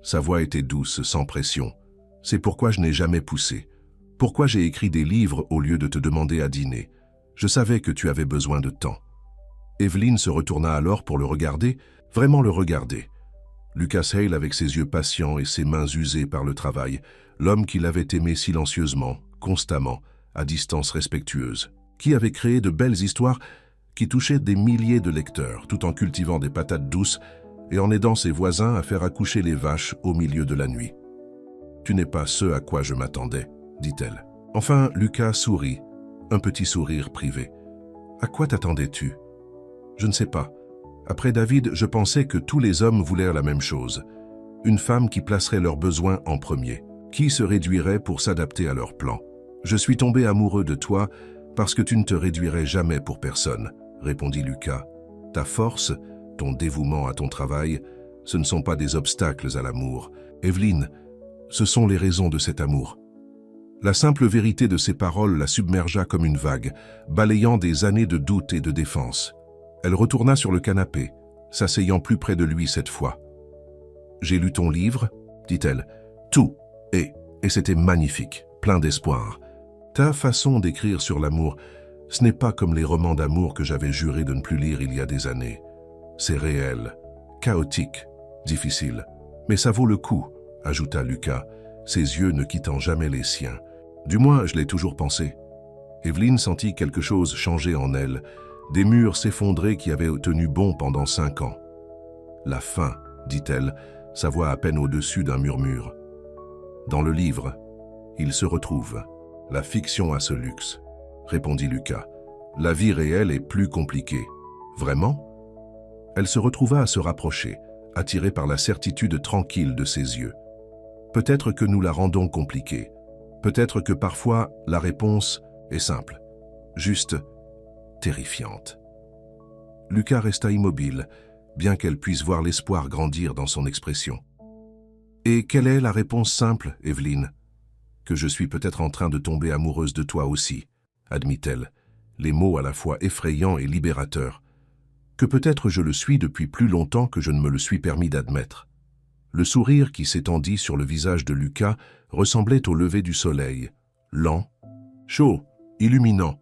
Sa voix était douce, sans pression. « C'est pourquoi je n'ai jamais poussé. Pourquoi j'ai écrit des livres au lieu de te demander à dîner. Je savais que tu avais besoin de temps. » Evelyne se retourna alors pour le regarder, vraiment le regarder. Lucas Hale avec ses yeux patients et ses mains usées par le travail, l'homme qui l'avait aimé silencieusement, constamment, à distance respectueuse, qui avait créé de belles histoires qui touchaient des milliers de lecteurs, tout en cultivant des patates douces et en aidant ses voisins à faire accoucher les vaches au milieu de la nuit. « Tu n'es pas ce à quoi je m'attendais, » dit-elle. Enfin, Lucas sourit, un petit sourire privé. « À quoi t'attendais-tu » ? Je ne sais pas. Après David, je pensais que tous les hommes voulaient la même chose. Une femme qui placerait leurs besoins en premier, qui se réduirait pour s'adapter à leurs plans. Je suis tombé amoureux de toi parce que tu ne te réduirais jamais pour personne, répondit Lucas. Ta force, ton dévouement à ton travail, ce ne sont pas des obstacles à l'amour. Evelyne, ce sont les raisons de cet amour. La simple vérité de ces paroles la submergea comme une vague, balayant des années de doute et de défense. Elle retourna sur le canapé, s'asseyant plus près de lui cette fois. « J'ai lu ton livre ?» dit-elle. « Tout, et c'était magnifique, plein d'espoir. Ta façon d'écrire sur l'amour, ce n'est pas comme les romans d'amour que j'avais juré de ne plus lire il y a des années. C'est réel, chaotique, difficile. Mais ça vaut le coup, » ajouta Lucas, ses yeux ne quittant jamais les siens. Du moins, je l'ai toujours pensé. Evelyne sentit quelque chose changer en elle, des murs s'effondrer qui avaient tenu bon pendant 5 ans. « La fin, » dit-elle, sa voix à peine au-dessus d'un murmure. Dans le livre, il se retrouve. La fiction a ce luxe, répondit Lucas. La vie réelle est plus compliquée. Vraiment ? Elle se retrouva à se rapprocher, attirée par la certitude tranquille de ses yeux. Peut-être que nous la rendons compliquée. Peut-être que parfois la réponse est simple, juste terrifiante. Lucas resta immobile, bien qu'elle puisse voir l'espoir grandir dans son expression. « Et quelle est la réponse simple, Evelyne ? » « Que je suis peut-être en train de tomber amoureuse de toi aussi, » admit-elle, les mots à la fois effrayants et libérateurs. « Que peut-être je le suis depuis plus longtemps que je ne me le suis permis d'admettre. » Le sourire qui s'étendit sur le visage de Lucas ressemblait au lever du soleil, lent, chaud, illuminant.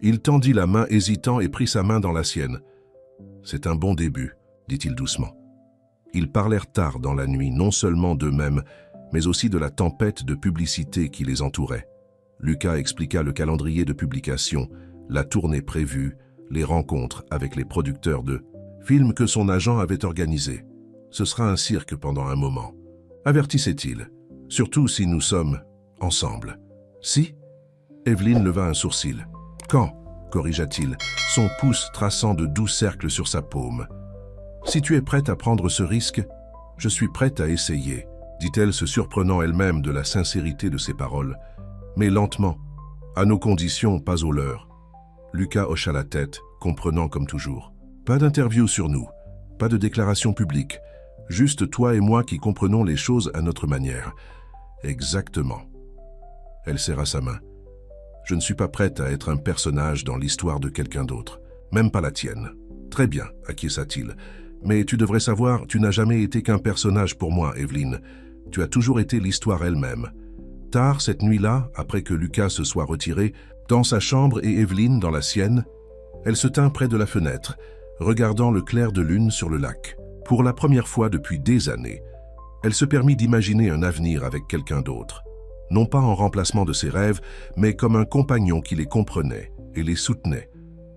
Il tendit la main hésitant et prit sa main dans la sienne. « C'est un bon début, » dit-il doucement. Ils parlèrent tard dans la nuit, non seulement d'eux-mêmes, mais aussi de la tempête de publicité qui les entourait. Lucas expliqua le calendrier de publication, la tournée prévue, les rencontres avec les producteurs de films que son agent avait organisés. Ce sera un cirque pendant un moment, avertissait-il, surtout si nous sommes ensemble. Si ? Evelyn leva un sourcil. « Quand ?» corrigea-t-il, son pouce traçant de doux cercles sur sa paume. « Si tu es prête à prendre ce risque, je suis prête à essayer, » dit-elle, se surprenant elle-même de la sincérité de ses paroles. Mais lentement, à nos conditions, pas aux leurs. Lucas hocha la tête, comprenant comme toujours. Pas d'interview sur nous, pas de déclaration publique, juste toi et moi qui comprenons les choses à notre manière. Exactement. Elle serra sa main. Je ne suis pas prête à être un personnage dans l'histoire de quelqu'un d'autre, même pas la tienne. Très bien, acquiesça-t-il. Mais tu devrais savoir, tu n'as jamais été qu'un personnage pour moi, Evelyn. Tu as toujours été l'histoire elle-même. Tard, cette nuit-là, après que Lucas se soit retiré, dans sa chambre et Evelyn dans la sienne, elle se tint près de la fenêtre, regardant le clair de lune sur le lac. Pour la première fois depuis des années, elle se permit d'imaginer un avenir avec quelqu'un d'autre. Non pas en remplacement de ses rêves, mais comme un compagnon qui les comprenait et les soutenait.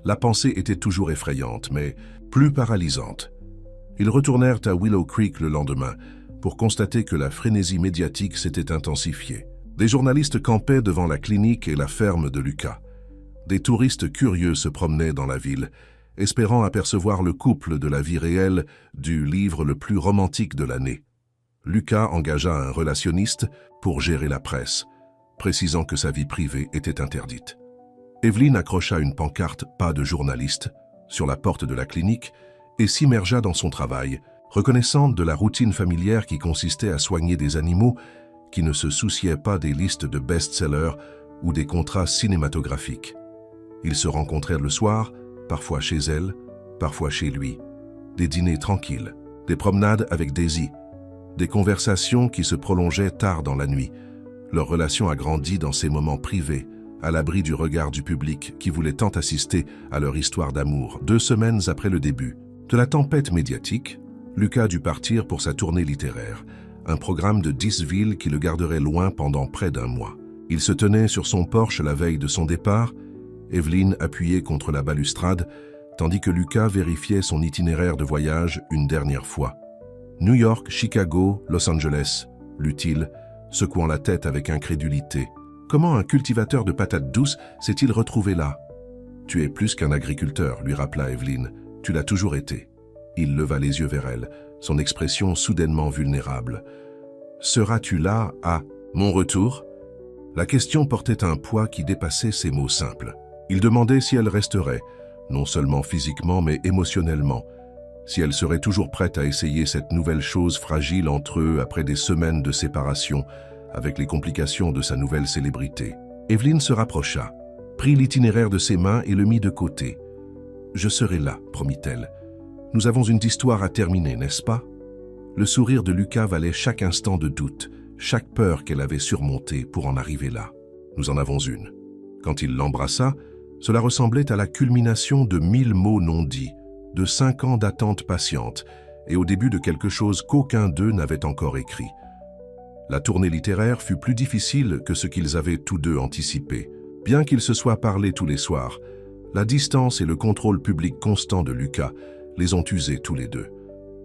La pensée était toujours effrayante, mais plus paralysante. Ils retournèrent à Willow Creek le lendemain pour constater que la frénésie médiatique s'était intensifiée. Des journalistes campaient devant la clinique et la ferme de Lucas. Des touristes curieux se promenaient dans la ville, espérant apercevoir le couple de la vie réelle du livre le plus romantique de l'année. Lucas engagea un relationniste pour gérer la presse, précisant que sa vie privée était interdite. Evelyn accrocha une pancarte « Pas de journaliste » sur la porte de la clinique et s'immergea dans son travail, reconnaissante de la routine familière qui consistait à soigner des animaux qui ne se souciaient pas des listes de best-sellers ou des contrats cinématographiques. Ils se rencontrèrent le soir, parfois chez elle, parfois chez lui. Des dîners tranquilles, des promenades avec Daisy, des conversations qui se prolongeaient tard dans la nuit. Leur relation a grandi dans ces moments privés, à l'abri du regard du public qui voulait tant assister à leur histoire d'amour. 2 semaines après le début de la tempête médiatique, Lucas dut partir pour sa tournée littéraire, un programme de 10 villes qui le garderait loin pendant près d'1 mois. Il se tenait sur son porche la veille de son départ, Evelyn appuyée contre la balustrade, tandis que Lucas vérifiait son itinéraire de voyage une dernière fois. New York, Chicago, Los Angeles, lut-il, secouant la tête avec incrédulité. Comment un cultivateur de patates douces s'est-il retrouvé là? Tu es plus qu'un agriculteur, lui rappela Evelyn. Tu l'as toujours été. Il leva les yeux vers elle, son expression soudainement vulnérable. Seras-tu là à mon retour? La question portait un poids qui dépassait ses mots simples. Il demandait si elle resterait, non seulement physiquement mais émotionnellement, si elle serait toujours prête à essayer cette nouvelle chose fragile entre eux après des semaines de séparation, avec les complications de sa nouvelle célébrité. Evelyn se rapprocha, prit l'itinéraire de ses mains et le mit de côté. « Je serai là, promit-elle. Nous avons une histoire à terminer, n'est-ce pas ?» Le sourire de Lucas valait chaque instant de doute, chaque peur qu'elle avait surmontée pour en arriver là. Nous en avons une. Quand il l'embrassa, cela ressemblait à la culmination de 1000 mots non dits, de 5 ans d'attente patiente, et au début de quelque chose qu'aucun d'eux n'avait encore écrit. La tournée littéraire fut plus difficile que ce qu'ils avaient tous deux anticipé. Bien qu'ils se soient parlé tous les soirs, la distance et le contrôle public constant de Lucas les ont usés tous les deux.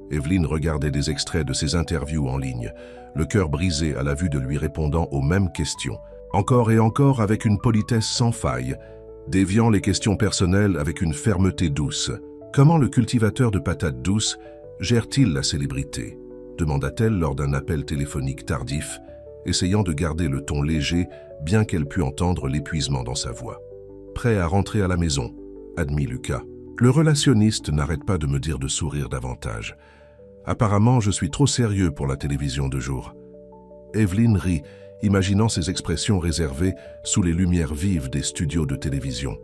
Evelyn regardait des extraits de ses interviews en ligne, le cœur brisé à la vue de lui répondant aux mêmes questions, encore et encore avec une politesse sans faille, déviant les questions personnelles avec une fermeté douce. Comment le cultivateur de patates douces gère-t-il la célébrité? Demanda-t-elle lors d'un appel téléphonique tardif, essayant de garder le ton léger, bien qu'elle pût entendre l'épuisement dans sa voix. Prêt à rentrer à la maison, admit Lucas. Le relationniste n'arrête pas de me dire de sourire davantage. Apparemment, je suis trop sérieux pour la télévision de jour. Evelyn rit, imaginant ses expressions réservées sous les lumières vives des studios de télévision.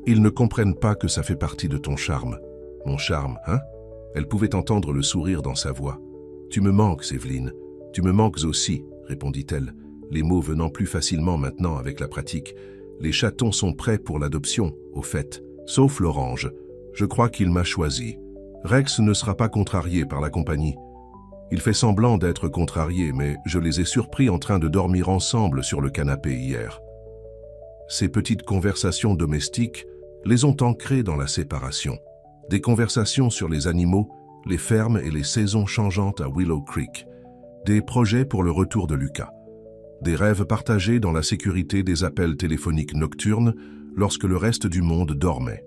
Ils ne comprennent pas que ça fait partie de ton charme. Mon charme, hein? Elle pouvait entendre le sourire dans sa voix. Tu me manques, Evelyn. Tu me manques aussi, répondit-elle, les mots venant plus facilement maintenant avec la pratique. Les chatons sont prêts pour l'adoption, au fait. Sauf l'orange. Je crois qu'il m'a choisi. Rex ne sera pas contrarié par la compagnie. Il fait semblant d'être contrarié, mais je les ai surpris en train de dormir ensemble sur le canapé hier. Ces petites conversations domestiques les ont ancrés dans la séparation. Des conversations sur les animaux, les fermes et les saisons changeantes à Willow Creek. Des projets pour le retour de Lucas. Des rêves partagés dans la sécurité des appels téléphoniques nocturnes lorsque le reste du monde dormait.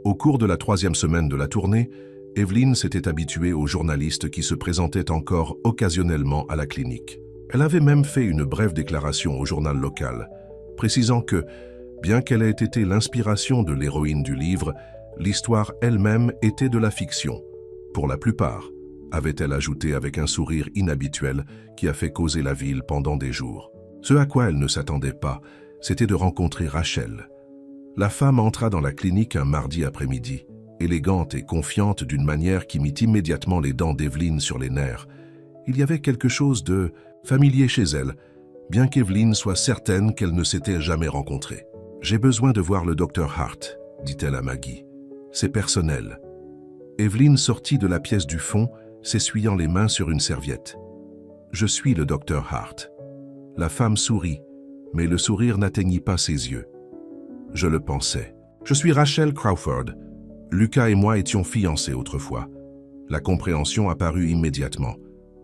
Au cours de la 3e semaine de la tournée, Evelyn s'était habituée aux journalistes qui se présentaient encore occasionnellement à la clinique. Elle avait même fait une brève déclaration au journal local, précisant que, bien qu'elle ait été l'inspiration de l'héroïne du livre, l'histoire elle-même était de la fiction. Pour la plupart, avait-elle ajouté avec un sourire inhabituel qui a fait causer la ville pendant des jours. Ce à quoi elle ne s'attendait pas, c'était de rencontrer Rachel. La femme entra dans la clinique un mardi après-midi, élégante et confiante d'une manière qui mit immédiatement les dents d'Evelyn sur les nerfs. Il y avait quelque chose de familier chez elle, bien qu'Evelyn soit certaine qu'elle ne s'était jamais rencontrée. « J'ai besoin de voir le Dr Hart », dit-elle à Maggie. « C'est personnel. » Evelyn sortit de la pièce du fond, s'essuyant les mains sur une serviette. « Je suis le Dr Hart. » La femme sourit, mais le sourire n'atteignit pas ses yeux. « Je le pensais. Je suis Rachel Crawford. Lucas et moi étions fiancés autrefois. » La compréhension apparut immédiatement.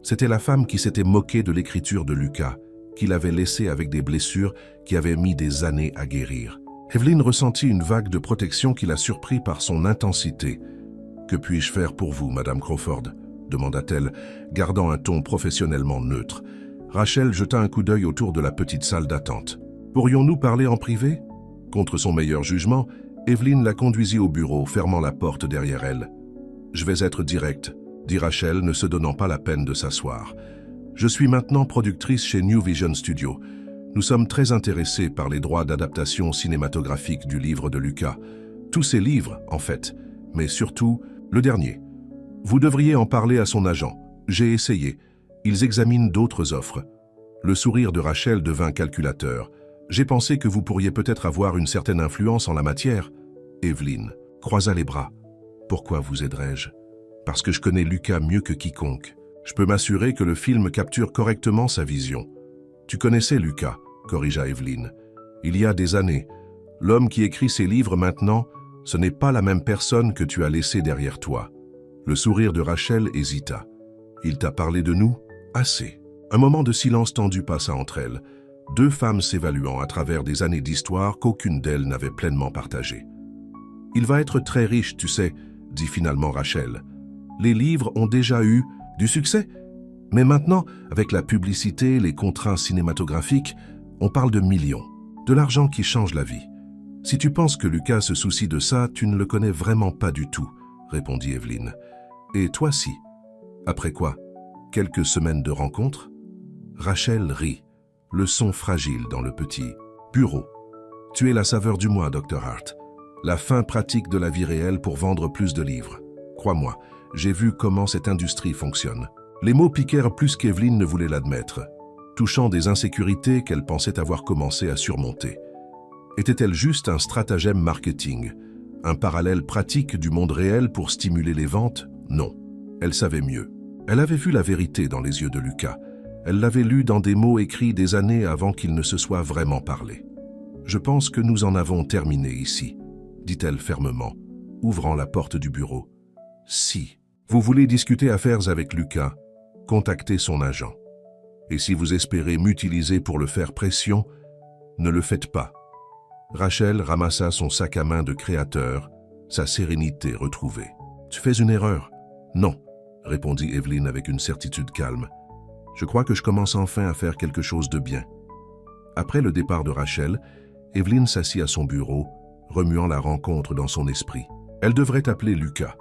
C'était la femme qui s'était moquée de l'écriture de Lucas, qui l'avait laissé avec des blessures qui avaient mis des années à guérir. Evelyn ressentit une vague de protection qui la surprit par son intensité. « Que puis-je faire pour vous, Madame Crawford ?» demanda-t-elle, gardant un ton professionnellement neutre. Rachel jeta un coup d'œil autour de la petite salle d'attente. « Pourrions-nous parler en privé ?» Contre son meilleur jugement, Evelyn la conduisit au bureau, fermant la porte derrière elle. « Je vais être directe, » dit Rachel, ne se donnant pas la peine de s'asseoir. « Je suis maintenant productrice chez New Vision Studio. Nous sommes très intéressés par les droits d'adaptation cinématographique du livre de Lucas. Tous ces livres, en fait, mais surtout le dernier. Vous devriez en parler à son agent. J'ai essayé. Ils examinent d'autres offres. » Le sourire de Rachel devint calculateur. « J'ai pensé que vous pourriez peut-être avoir une certaine influence en la matière. » Evelyn croisa les bras. « Pourquoi vous aiderais-je ? Parce que je connais Lucas mieux que quiconque. Je peux m'assurer que le film capture correctement sa vision. » « Tu connaissais Lucas, » corrigea Evelyn. « Il y a des années. L'homme qui écrit ces livres maintenant, ce n'est pas la même personne que tu as laissé derrière toi. » Le sourire de Rachel hésita. « Il t'a parlé de nous ? Assez. » Un moment de silence tendu passa entre elles, deux femmes s'évaluant à travers des années d'histoire qu'aucune d'elles n'avait pleinement partagées. « Il va être très riche, tu sais, » dit finalement Rachel. « Les livres ont déjà eu du succès. Mais maintenant, avec la publicité, les contraintes cinématographiques, on parle de millions, de l'argent qui change la vie. Si tu penses que Lucas se soucie de ça, tu ne le connais vraiment pas du tout, » répondit Evelyn. « Et toi si. Après quoi? Quelques semaines de rencontres ?» Rachel rit, le son fragile dans le petit bureau. « Tu es la saveur du mois, Dr Hart. La fin pratique de la vie réelle pour vendre plus de livres. Crois-moi, j'ai vu comment cette industrie fonctionne. » Les mots piquèrent plus qu'Evelyn ne voulait l'admettre, touchant des insécurités qu'elle pensait avoir commencé à surmonter. Était-elle juste un stratagème marketing, un parallèle pratique du monde réel pour stimuler les ventes? Non, elle savait mieux. Elle avait vu la vérité dans les yeux de Lucas. Elle l'avait lu dans des mots écrits des années avant qu'il ne se soit vraiment parlé. « Je pense que nous en avons terminé ici, » dit-elle fermement, ouvrant la porte du bureau. « Si vous voulez discuter affaires avec Lucas, contactez son agent. Et si vous espérez m'utiliser pour le faire pression, ne le faites pas. » Rachel ramassa son sac à main de créateur, sa sérénité retrouvée. « Tu fais une erreur. »« Non, » répondit Evelyn avec une certitude calme. « Je crois que je commence enfin à faire quelque chose de bien. » Après le départ de Rachel, Evelyn s'assit à son bureau, remuant la rencontre dans son esprit. Elle devrait appeler Lucas,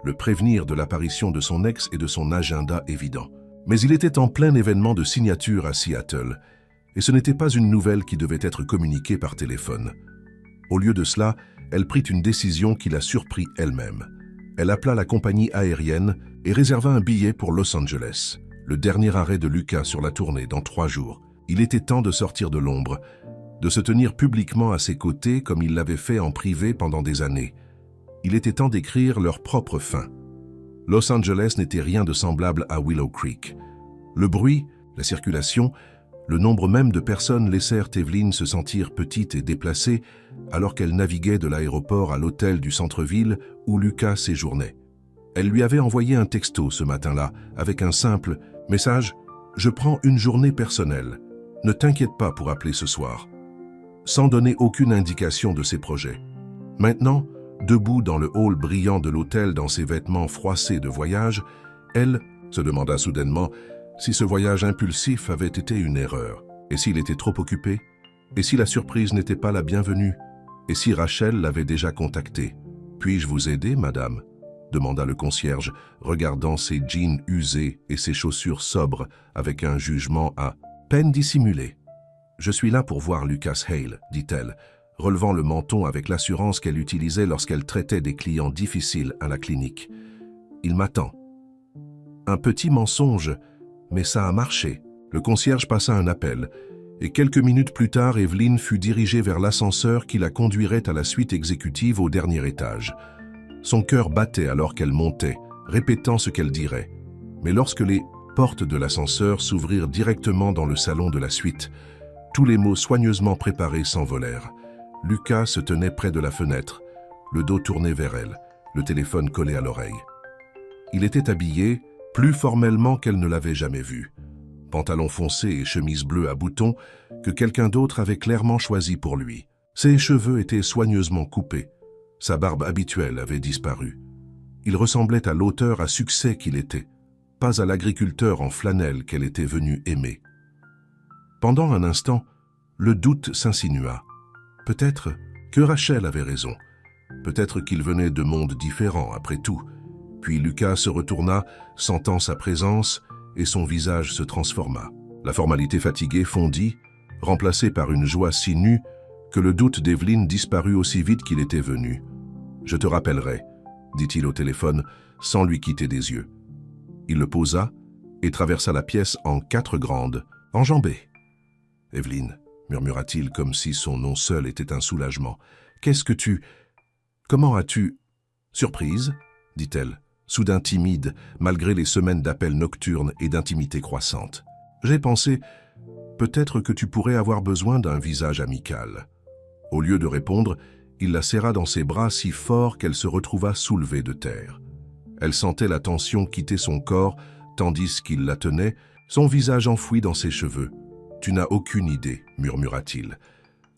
le prévenir de l'apparition de son ex et de son agenda évident. Mais il était en plein événement de signature à Seattle, et ce n'était pas une nouvelle qui devait être communiquée par téléphone. Au lieu de cela, elle prit une décision qui la surprit elle-même. Elle appela la compagnie aérienne et réserva un billet pour Los Angeles, le dernier arrêt de Lucas sur la tournée dans 3 jours. Il était temps de sortir de l'ombre, de se tenir publiquement à ses côtés comme il l'avait fait en privé pendant des années. Il était temps d'écrire leur propre fin. Los Angeles n'était rien de semblable à Willow Creek. Le bruit, la circulation, le nombre même de personnes laissèrent Evelyn se sentir petite et déplacée alors qu'elle naviguait de l'aéroport à l'hôtel du centre-ville où Lucas séjournait. Elle lui avait envoyé un texto ce matin-là avec un simple message « Je prends une journée personnelle. Ne t'inquiète pas pour appeler ce soir. Sans donner aucune indication de ses projets. Maintenant, debout dans le hall brillant de l'hôtel dans ses vêtements froissés de voyage, elle se demanda soudainement si ce voyage impulsif avait été une erreur. Et s'il était trop occupé? Et si la surprise n'était pas la bienvenue? Et si Rachel l'avait déjà contacté? « Puis-je vous aider, madame ?» demanda le concierge, regardant ses jeans usés et ses chaussures sobres avec un jugement à peine dissimulé. « Je suis là pour voir Lucas Hale, dit-elle, relevant le menton avec l'assurance qu'elle utilisait lorsqu'elle traitait des clients difficiles à la clinique. « Il m'attend. » Un petit mensonge, mais ça a marché. Le concierge passa un appel, et quelques minutes plus tard, Evelyn fut dirigée vers l'ascenseur qui la conduirait à la suite exécutive au dernier étage. Son cœur battait alors qu'elle montait, répétant ce qu'elle dirait. Mais lorsque les portes de l'ascenseur s'ouvrirent directement dans le salon de la suite, tous les mots soigneusement préparés s'envolèrent. Lucas se tenait près de la fenêtre, le dos tourné vers elle, le téléphone collé à l'oreille. Il était habillé, plus formellement qu'elle ne l'avait jamais vu. Pantalon foncé et chemise bleue à boutons que quelqu'un d'autre avait clairement choisi pour lui. Ses cheveux étaient soigneusement coupés. Sa barbe habituelle avait disparu. Il ressemblait à l'auteur à succès qu'il était, pas à l'agriculteur en flanelle qu'elle était venue aimer. Pendant un instant, le doute s'insinua. Peut-être que Rachel avait raison. Peut-être qu'ils venaient de mondes différents, après tout. Puis Lucas se retourna, sentant sa présence, et son visage se transforma. La formalité fatiguée fondit, remplacée par une joie si nue que le doute d'Evelyn disparut aussi vite qu'il était venu. « Je te rappellerai », dit-il au téléphone, sans lui quitter des yeux. Il le posa et traversa la pièce en 4 grandes, enjambées. « Evelyn », murmura-t-il comme si son nom seul était un soulagement. « Qu'est-ce que tu... Comment as-tu... » « Surprise », dit-elle, soudain timide, malgré les semaines d'appels nocturnes et d'intimité croissante. « J'ai pensé, peut-être que tu pourrais avoir besoin d'un visage amical. » Au lieu de répondre, il la serra dans ses bras si fort qu'elle se retrouva soulevée de terre. Elle sentait la tension quitter son corps, tandis qu'il la tenait, son visage enfoui dans ses cheveux. « Tu n'as aucune idée, » murmura-t-il.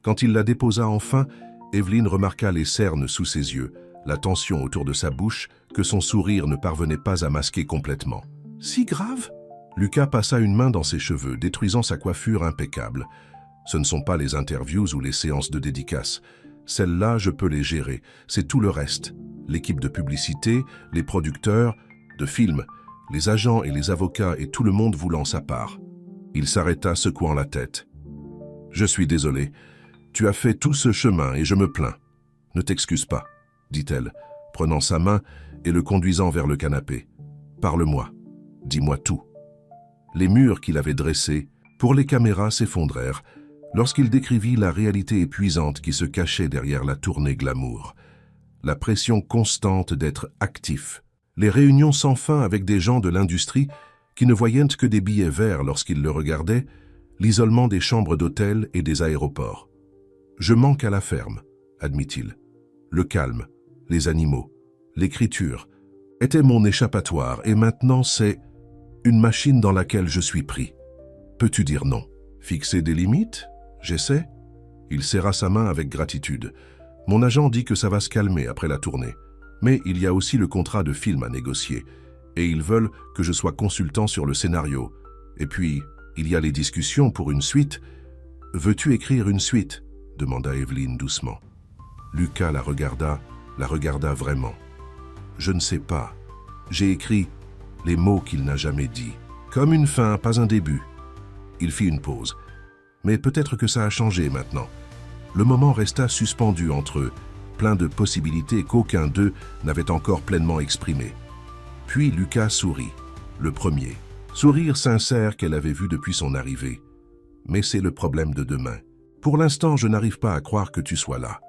Quand il la déposa enfin, Evelyn remarqua les cernes sous ses yeux, la tension autour de sa bouche que son sourire ne parvenait pas à masquer complètement. « Si grave ?» Lucas passa une main dans ses cheveux, détruisant sa coiffure impeccable. « Ce ne sont pas les interviews ou les séances de dédicaces. Celles-là, je peux les gérer. C'est tout le reste. L'équipe de publicité, les producteurs, de films, les agents et les avocats et tout le monde voulant sa part. » Il s'arrêta, secouant la tête. « Je suis désolé. Tu as fait tout ce chemin et je me plains. Ne t'excuse pas, » dit-elle, prenant sa main et le conduisant vers le canapé. « Parle-moi. Dis-moi tout. » Les murs qu'il avait dressés pour les caméras s'effondrèrent lorsqu'il décrivit la réalité épuisante qui se cachait derrière la tournée glamour. La pression constante d'être actif, les réunions sans fin avec des gens de l'industrie qui ne voyaient que des billets verts lorsqu'ils le regardaient, l'isolement des chambres d'hôtel et des aéroports. « Je manque à la ferme, » admit-il. Le calme, les animaux, l'écriture, étaient mon échappatoire et maintenant c'est une machine dans laquelle je suis pris. Peux-tu dire non? Fixer des limites? J'essaie. Il serra sa main avec gratitude. Mon agent dit que ça va se calmer après la tournée. Mais il y a aussi le contrat de film à négocier. Et ils veulent que je sois consultant sur le scénario. Et puis, il y a les discussions pour une suite. Veux-tu écrire une suite? Demanda Evelyn doucement. Lucas la regarda vraiment. Je ne sais pas. J'ai écrit les mots qu'il n'a jamais dits. Comme une fin, pas un début. Il fit une pause. Mais peut-être que ça a changé maintenant. Le moment resta suspendu entre eux, plein de possibilités qu'aucun d'eux n'avait encore pleinement exprimées. Puis Lucas sourit, le premier. Sourire sincère qu'elle avait vu depuis son arrivée. Mais c'est le problème de demain. Pour l'instant, je n'arrive pas à croire que tu sois là.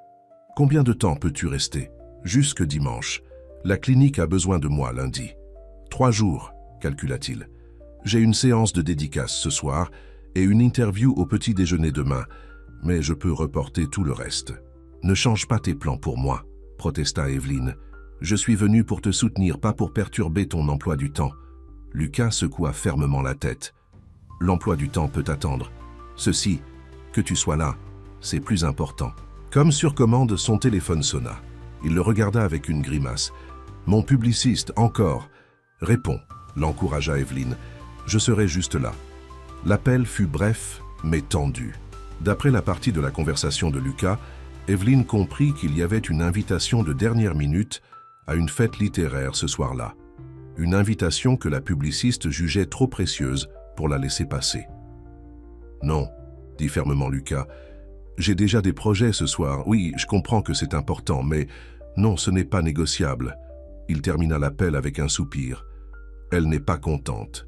Combien de temps peux-tu rester? Jusque dimanche. La clinique a besoin de moi lundi. 3 jours, calcula-t-il. J'ai une séance de dédicace ce soir et une interview au petit déjeuner demain, mais je peux reporter tout le reste. Ne change pas tes plans pour moi, protesta Evelyn. Je suis venue pour te soutenir, pas pour perturber ton emploi du temps. Lucas secoua fermement la tête. L'emploi du temps peut attendre. Ceci, que tu sois là, c'est plus important. » Comme sur commande, son téléphone sonna. Il le regarda avec une grimace. « Mon publiciste, encore !»« Réponds », l'encouragea Evelyne. « Je serai juste là. » L'appel fut bref, mais tendu. D'après la partie de la conversation de Lucas, Evelyne comprit qu'il y avait une invitation de dernière minute à une fête littéraire ce soir-là. Une invitation que la publiciste jugeait trop précieuse pour la laisser passer. « Non », dit fermement Lucas. « J'ai déjà des projets ce soir. Oui, je comprends que c'est important, mais non, ce n'est pas négociable. » Il termina l'appel avec un soupir. Elle n'est pas contente.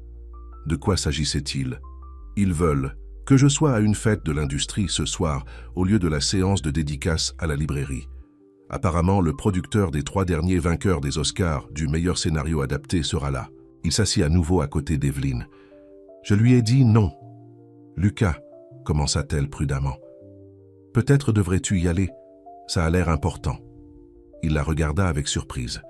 De quoi s'agissait-il? Ils veulent que je sois à une fête de l'industrie ce soir, au lieu de la séance de dédicace à la librairie. Apparemment, le producteur des 3 derniers vainqueurs des Oscars du meilleur scénario adapté sera là. Il s'assit à nouveau à côté d'Evelyne. Je lui ai dit non. Lucas, commença-t-elle prudemment. Peut-être devrais-tu y aller. Ça a l'air important. Il la regarda avec surprise.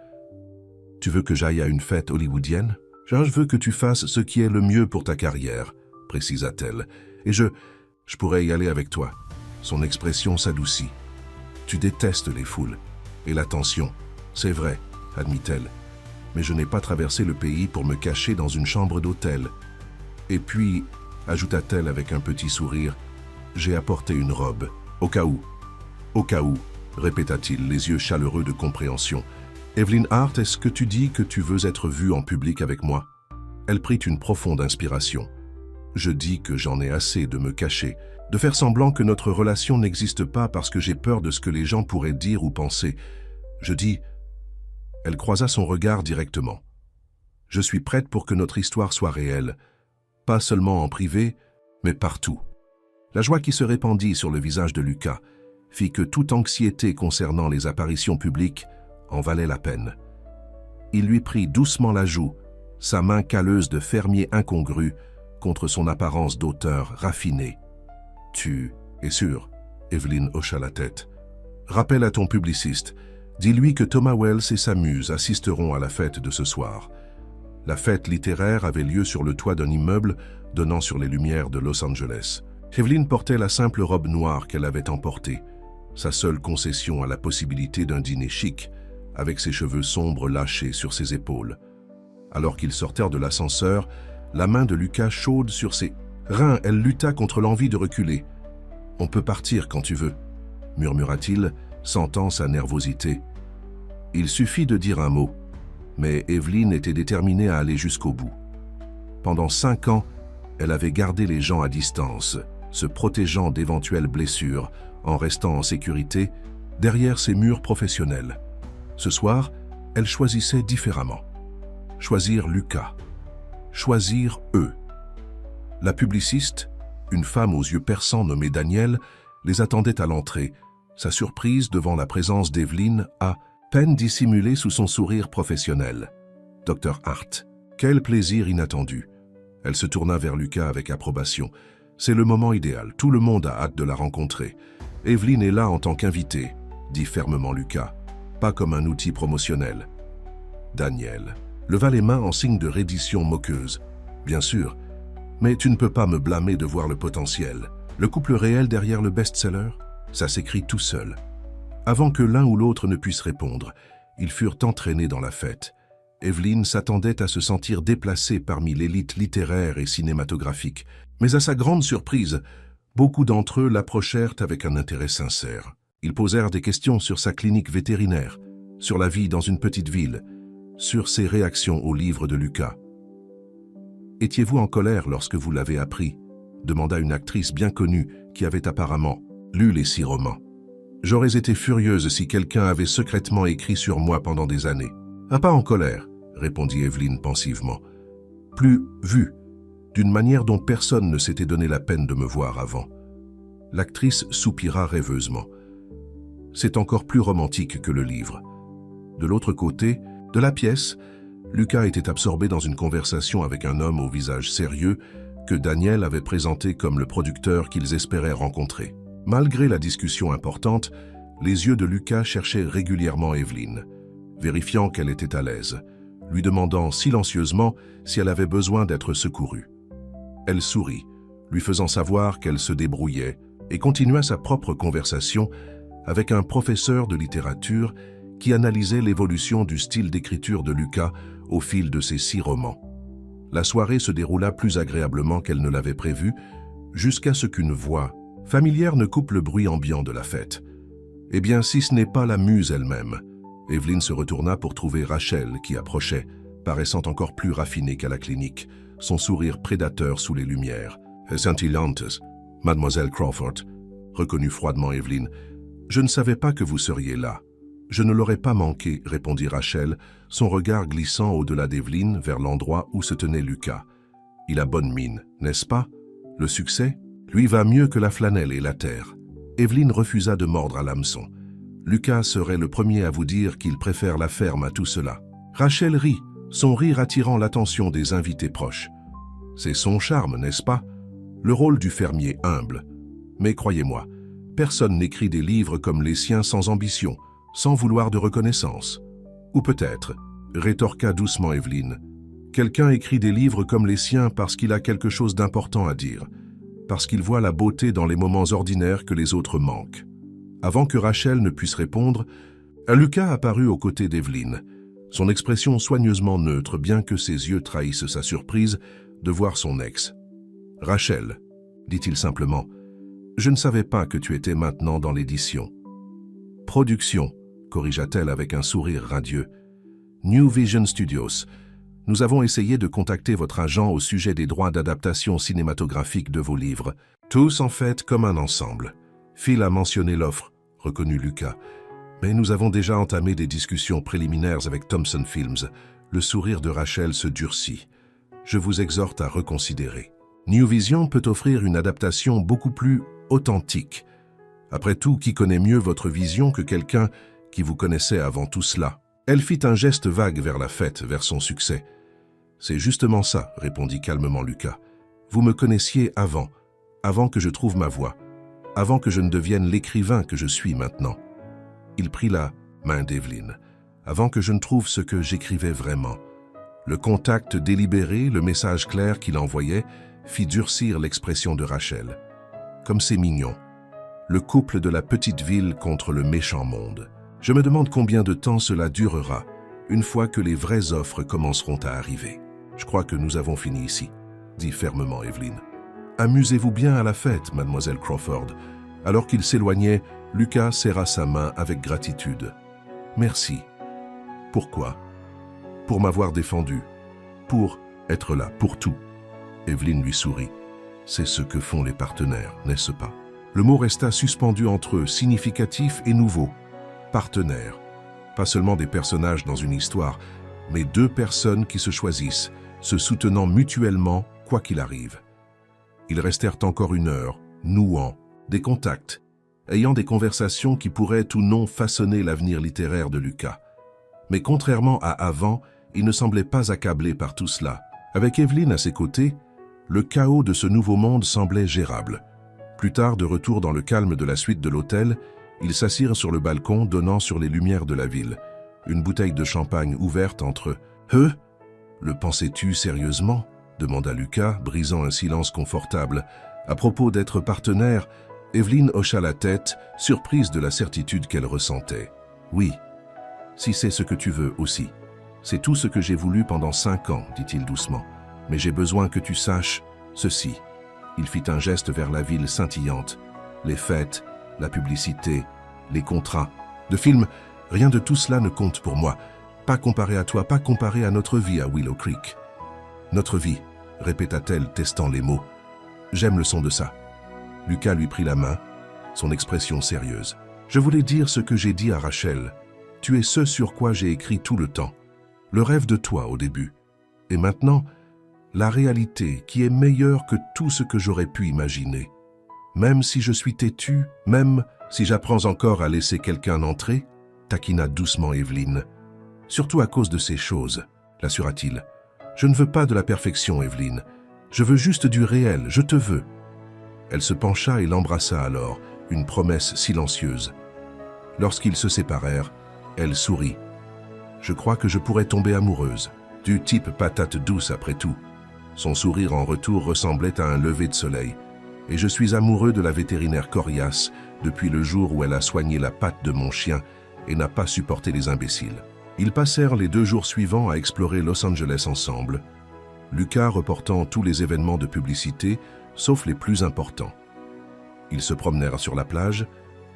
Tu veux que j'aille à une fête hollywoodienne? Je veux que tu fasses ce qui est le mieux pour ta carrière, précisa-t-elle. Et je pourrais y aller avec toi. Son expression s'adoucit. Tu détestes les foules et l'attention. C'est vrai, admit-elle. Mais je n'ai pas traversé le pays pour me cacher dans une chambre d'hôtel. Et puis, ajouta-t-elle avec un petit sourire, j'ai apporté une robe. Au cas où, répéta-t-il, les yeux chaleureux de compréhension. Evelyn Hart, est-ce que tu dis que tu veux être vue en public avec moi? Elle prit une profonde inspiration. Je dis que j'en ai assez de me cacher, de faire semblant que notre relation n'existe pas parce que j'ai peur de ce que les gens pourraient dire ou penser. Je dis... Elle croisa son regard directement. Je suis prête pour que notre histoire soit réelle, pas seulement en privé, mais partout. La joie qui se répandit sur le visage de Lucas fit que toute anxiété concernant les apparitions publiques en valait la peine. Il lui prit doucement la joue, sa main calleuse de fermier incongru contre son apparence d'auteur raffiné. « Tu es sûr ?» Evelyne hocha la tête. « Rappelle à ton publiciste, dis-lui que Thomas Wells et sa muse assisteront à la fête de ce soir. » La fête littéraire avait lieu sur le toit d'un immeuble donnant sur les lumières de Los Angeles. Evelyne portait la simple robe noire qu'elle avait emportée, sa seule concession à la possibilité d'un dîner chic, avec ses cheveux sombres lâchés sur ses épaules. Alors qu'ils sortèrent de l'ascenseur, la main de Lucas chaude sur ses reins, elle lutta contre l'envie de reculer. « On peut partir quand tu veux », murmura-t-il, sentant sa nervosité. Il suffit de dire un mot, mais Evelyne était déterminée à aller jusqu'au bout. Pendant 5 ans, elle avait gardé les gens à distance, se protégeant d'éventuelles blessures, en restant en sécurité derrière ses murs professionnels. Ce soir, elle choisissait différemment. Choisir Lucas. Choisir eux. La publiciste, une femme aux yeux perçants nommée Danielle, les attendait à l'entrée, sa surprise devant la présence d'Evelyne à peine dissimulée sous son sourire professionnel. « Dr. Hart, quel plaisir inattendu !» Elle se tourna vers Lucas avec approbation. « C'est le moment idéal, tout le monde a hâte de la rencontrer. Evelyne est là en tant qu'invitée, » dit fermement Lucas, pas comme un outil promotionnel. Danielle leva les mains en signe de reddition moqueuse. « Bien sûr, mais tu ne peux pas me blâmer de voir le potentiel. Le couple réel derrière le best-seller, ça s'écrit tout seul. » Avant que l'un ou l'autre ne puisse répondre, ils furent entraînés dans la fête. Evelyne s'attendait à se sentir déplacée parmi l'élite littéraire et cinématographique. Mais à sa grande surprise, beaucoup d'entre eux l'approchèrent avec un intérêt sincère. Ils posèrent des questions sur sa clinique vétérinaire, sur la vie dans une petite ville, sur ses réactions au livre de Lucas. « Étiez-vous en colère lorsque vous l'avez appris ?» demanda une actrice bien connue qui avait apparemment lu les 6 romans. « J'aurais été furieuse si quelqu'un avait secrètement écrit sur moi pendant des années. »« Ah, pas en colère, » répondit Evelyne pensivement. « Plus vue, d'une manière dont personne ne s'était donné la peine de me voir avant. » L'actrice soupira rêveusement. « C'est encore plus romantique que le livre. » De l'autre côté de la pièce, Lucas était absorbé dans une conversation avec un homme au visage sérieux que Daniel avait présenté comme le producteur qu'ils espéraient rencontrer. Malgré la discussion importante, les yeux de Lucas cherchaient régulièrement Evelyne, vérifiant qu'elle était à l'aise, lui demandant silencieusement si elle avait besoin d'être secourue. Elle sourit, lui faisant savoir qu'elle se débrouillait, et continua sa propre conversation avec un professeur de littérature qui analysait l'évolution du style d'écriture de Lucas au fil de ses 6 romans. La soirée se déroula plus agréablement qu'elle ne l'avait prévu, jusqu'à ce qu'une voix familière ne coupe le bruit ambiant de la fête. Eh bien, si ce n'est pas la muse elle-même. Evelyne se retourna pour trouver Rachel qui approchait, paraissant encore plus raffinée qu'à la clinique, son sourire prédateur sous les lumières. « Scintillante, mademoiselle Crawford », reconnut froidement Evelyne. « Je ne savais pas que vous seriez là. »« Je ne l'aurais pas manqué, » répondit Rachel, son regard glissant au-delà d'Evelyne vers l'endroit où se tenait Lucas. « Il a bonne mine, n'est-ce pas? Le succès lui va mieux que la flanelle et la terre. » Evelyne refusa de mordre à l'hameçon. Lucas serait le premier à vous dire qu'il préfère la ferme à tout cela. Rachel rit, son rire attirant l'attention des invités proches. C'est son charme, n'est-ce pas? Le rôle du fermier humble. Mais croyez-moi, personne n'écrit des livres comme les siens sans ambition, sans vouloir de reconnaissance. Ou peut-être, rétorqua doucement Evelyne, quelqu'un écrit des livres comme les siens parce qu'il a quelque chose d'important à dire, parce qu'il voit la beauté dans les moments ordinaires que les autres manquent. Avant que Rachel ne puisse répondre, Lucas apparut aux côtés d'Evelyne, son expression soigneusement neutre, bien que ses yeux trahissent sa surprise de voir son ex. « Rachel, » dit-il simplement, « je ne savais pas que tu étais maintenant dans l'édition. »« Production, » corrigea-t-elle avec un sourire radieux. « New Vision Studios. Nous avons essayé de contacter votre agent au sujet des droits d'adaptation cinématographique de vos livres. Tous en fait comme un ensemble. Phil a mentionné l'offre, reconnut Lucas. Mais nous avons déjà entamé des discussions préliminaires avec Thomson Films. Le sourire de Rachel se durcit. Je vous exhorte à reconsidérer. New Vision peut offrir une adaptation beaucoup plus authentique. Après tout, qui connaît mieux votre vision que quelqu'un qui vous connaissait avant tout cela? Elle fit un geste vague vers la fête, vers son succès. C'est justement ça, répondit calmement Lucas. Vous me connaissiez avant que je trouve ma voie, avant que je ne devienne l'écrivain que je suis maintenant. Il prit la main d'Evelyne, avant que je ne trouve ce que j'écrivais vraiment. Le contact délibéré, le message clair qu'il envoyait, fit durcir l'expression de Rachel. Comme c'est mignon. Le couple de la petite ville contre le méchant monde. Je me demande combien de temps cela durera, une fois que les vraies offres commenceront à arriver. Je crois que nous avons fini ici, dit fermement Evelyne. Amusez-vous bien à la fête, mademoiselle Crawford. Alors qu'il s'éloignait, Lucas serra sa main avec gratitude. Merci. Pourquoi? Pour m'avoir défendu. Pour être là, pour tout. Evelyne lui sourit. C'est ce que font les partenaires, n'est-ce pas? Le mot resta suspendu entre eux, significatif et nouveau. Partenaires. Pas seulement des personnages dans une histoire, mais 2 personnes qui se choisissent, se soutenant mutuellement, quoi qu'il arrive. Ils restèrent encore 1 heure, nouant, des contacts, ayant des conversations qui pourraient ou non façonner l'avenir littéraire de Lucas. Mais contrairement à avant, il ne semblait pas accablé par tout cela. Avec Evelyne à ses côtés, le chaos de ce nouveau monde semblait gérable. Plus tard, de retour dans le calme de la suite de l'hôtel, ils s'assirent sur le balcon donnant sur les lumières de la ville. Une bouteille de champagne ouverte entre eux. « Le pensais-tu sérieusement ?» demanda Lucas, brisant un silence confortable. À propos d'être partenaire, Evelyne hocha la tête, surprise de la certitude qu'elle ressentait. « Oui, si c'est ce que tu veux aussi. C'est tout ce que j'ai voulu pendant 5 ans, dit-il doucement. Mais j'ai besoin que tu saches ceci. » Il fit un geste vers la ville scintillante. Les fêtes, la publicité, les contrats. De films, rien de tout cela ne compte pour moi. Pas comparé à toi, pas comparé à notre vie à Willow Creek. Notre vie, répéta-t-elle, testant les mots. J'aime le son de ça. Lucas lui prit la main, son expression sérieuse. Je voulais dire ce que j'ai dit à Rachel. Tu es ce sur quoi j'ai écrit tout le temps. Le rêve de toi au début. Et maintenant, la réalité qui est meilleure que tout ce que j'aurais pu imaginer. Même si je suis têtu, même si j'apprends encore à laisser quelqu'un entrer, taquina doucement Evelyne. Surtout à cause de ces choses, l'assura-t-il. Je ne veux pas de la perfection, Evelyne. Je veux juste du réel, je te veux. Elle se pencha et l'embrassa alors, une promesse silencieuse. Lorsqu'ils se séparèrent, elle sourit. Je crois que je pourrais tomber amoureuse, du type patate douce après tout. Son sourire en retour ressemblait à un lever de soleil. Et je suis amoureux de la vétérinaire coriace depuis le jour où elle a soigné la patte de mon chien et n'a pas supporté les imbéciles. Ils passèrent les 2 jours suivants à explorer Los Angeles ensemble, Lucas reportant tous les événements de publicité, sauf les plus importants. Ils se promenèrent sur la plage,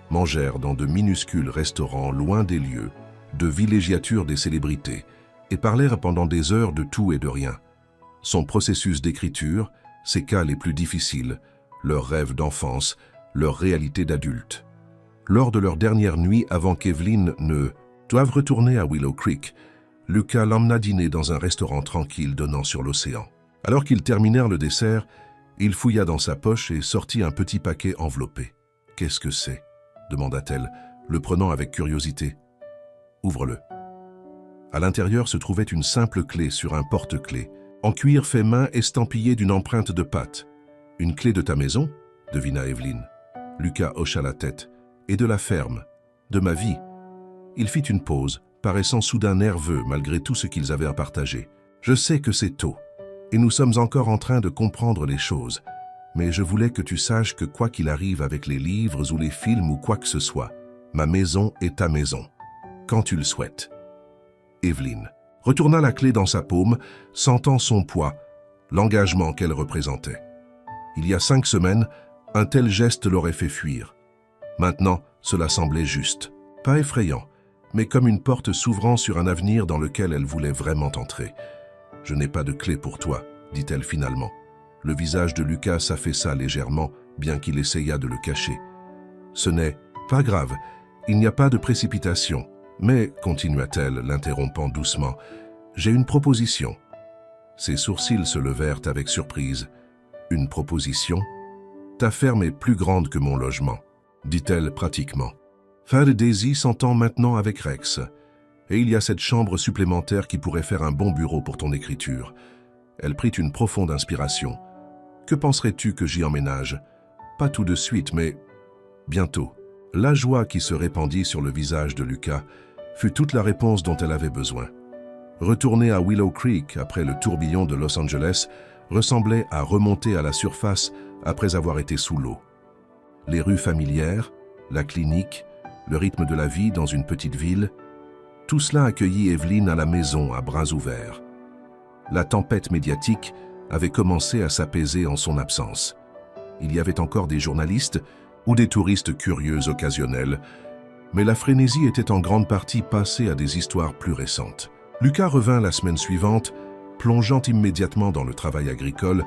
mangèrent dans de minuscules restaurants loin des lieux, de villégiature des célébrités, et parlèrent pendant des heures de tout et de rien. Son processus d'écriture, ses cas les plus difficiles, leurs rêves d'enfance, leur réalité d'adulte. Lors de leur dernière nuit avant qu'Evelyn ne doive retourner à Willow Creek, Lucas l'emmena dîner dans un restaurant tranquille donnant sur l'océan. Alors qu'ils terminèrent le dessert, il fouilla dans sa poche et sortit un petit paquet enveloppé. « Qu'est-ce que c'est » demanda-t-elle, le prenant avec curiosité. « Ouvre-le. » À l'intérieur se trouvait une simple clé sur un porte-clés, en cuir fait main estampillé d'une empreinte de patte. « Une clé de ta maison » devina Evelyn. Lucas hocha la tête. « Et de la ferme, de ma vie. » Il fit une pause, paraissant soudain nerveux malgré tout ce qu'ils avaient à partager. « Je sais que c'est tôt, et nous sommes encore en train de comprendre les choses, mais je voulais que tu saches que quoi qu'il arrive avec les livres ou les films ou quoi que ce soit, ma maison est ta maison, quand tu le souhaites. » Evelyn retourna la clé dans sa paume, sentant son poids, l'engagement qu'elle représentait. Il y a 5 semaines, un tel geste l'aurait fait fuir. Maintenant, cela semblait juste. Pas effrayant, mais comme une porte s'ouvrant sur un avenir dans lequel elle voulait vraiment entrer. « Je n'ai pas de clé pour toi, » dit-elle finalement. Le visage de Lucas s'affaissa légèrement, bien qu'il essayât de le cacher. « Ce n'est pas grave, il n'y a pas de précipitation. Mais, continua-t-elle, l'interrompant doucement, j'ai une proposition. » Ses sourcils se levèrent avec surprise. « Une proposition ? Ta ferme est plus grande que mon logement, » dit-elle pratiquement. Faire Daisy s'entend maintenant avec Rex. Et il y a cette chambre supplémentaire qui pourrait faire un bon bureau pour ton écriture. Elle prit une profonde inspiration. Que penserais-tu que j'y emménage? Pas tout de suite, mais bientôt. La joie qui se répandit sur le visage de Lucas fut toute la réponse dont elle avait besoin. Retourner à Willow Creek après le tourbillon de Los Angeles ressemblait à remonter à la surface après avoir été sous l'eau. Les rues familières, la clinique, le rythme de la vie dans une petite ville, tout cela accueillit Evelyn à la maison à bras ouverts. La tempête médiatique avait commencé à s'apaiser en son absence. Il y avait encore des journalistes ou des touristes curieux occasionnels, mais la frénésie était en grande partie passée à des histoires plus récentes. Lucas revint la semaine suivante, plongeant immédiatement dans le travail agricole,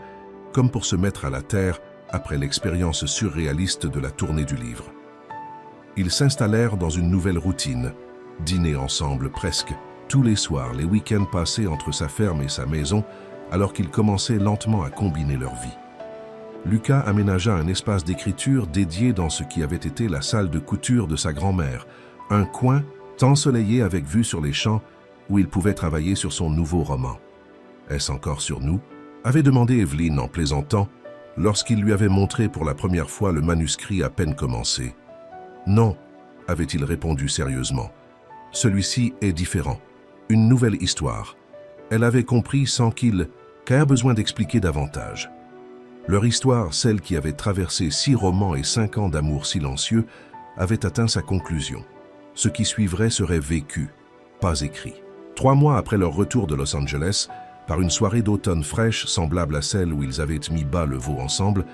comme pour se mettre à la terre après l'expérience surréaliste de la tournée du livre. Ils s'installèrent dans une nouvelle routine, dîner ensemble presque tous les soirs, les week-ends passés entre sa ferme et sa maison, alors qu'ils commençaient lentement à combiner leur vie. Lucas aménagea un espace d'écriture dédié dans ce qui avait été la salle de couture de sa grand-mère, un coin ensoleillé avec vue sur les champs où il pouvait travailler sur son nouveau roman. « Est-ce encore sur nous ?» avait demandé Evelyn en plaisantant, lorsqu'il lui avait montré pour la première fois le manuscrit à peine commencé. « Non, » avait-il répondu sérieusement. « Celui-ci est différent. Une nouvelle histoire. » Elle avait compris sans qu'il ait besoin d'expliquer davantage. Leur histoire, celle qui avait traversé 6 romans et 5 ans d'amour silencieux, avait atteint sa conclusion. Ce qui suivrait serait vécu, pas écrit. 3 mois après leur retour de Los Angeles, par une soirée d'automne fraîche semblable à celle où ils avaient mis bas le veau ensemble,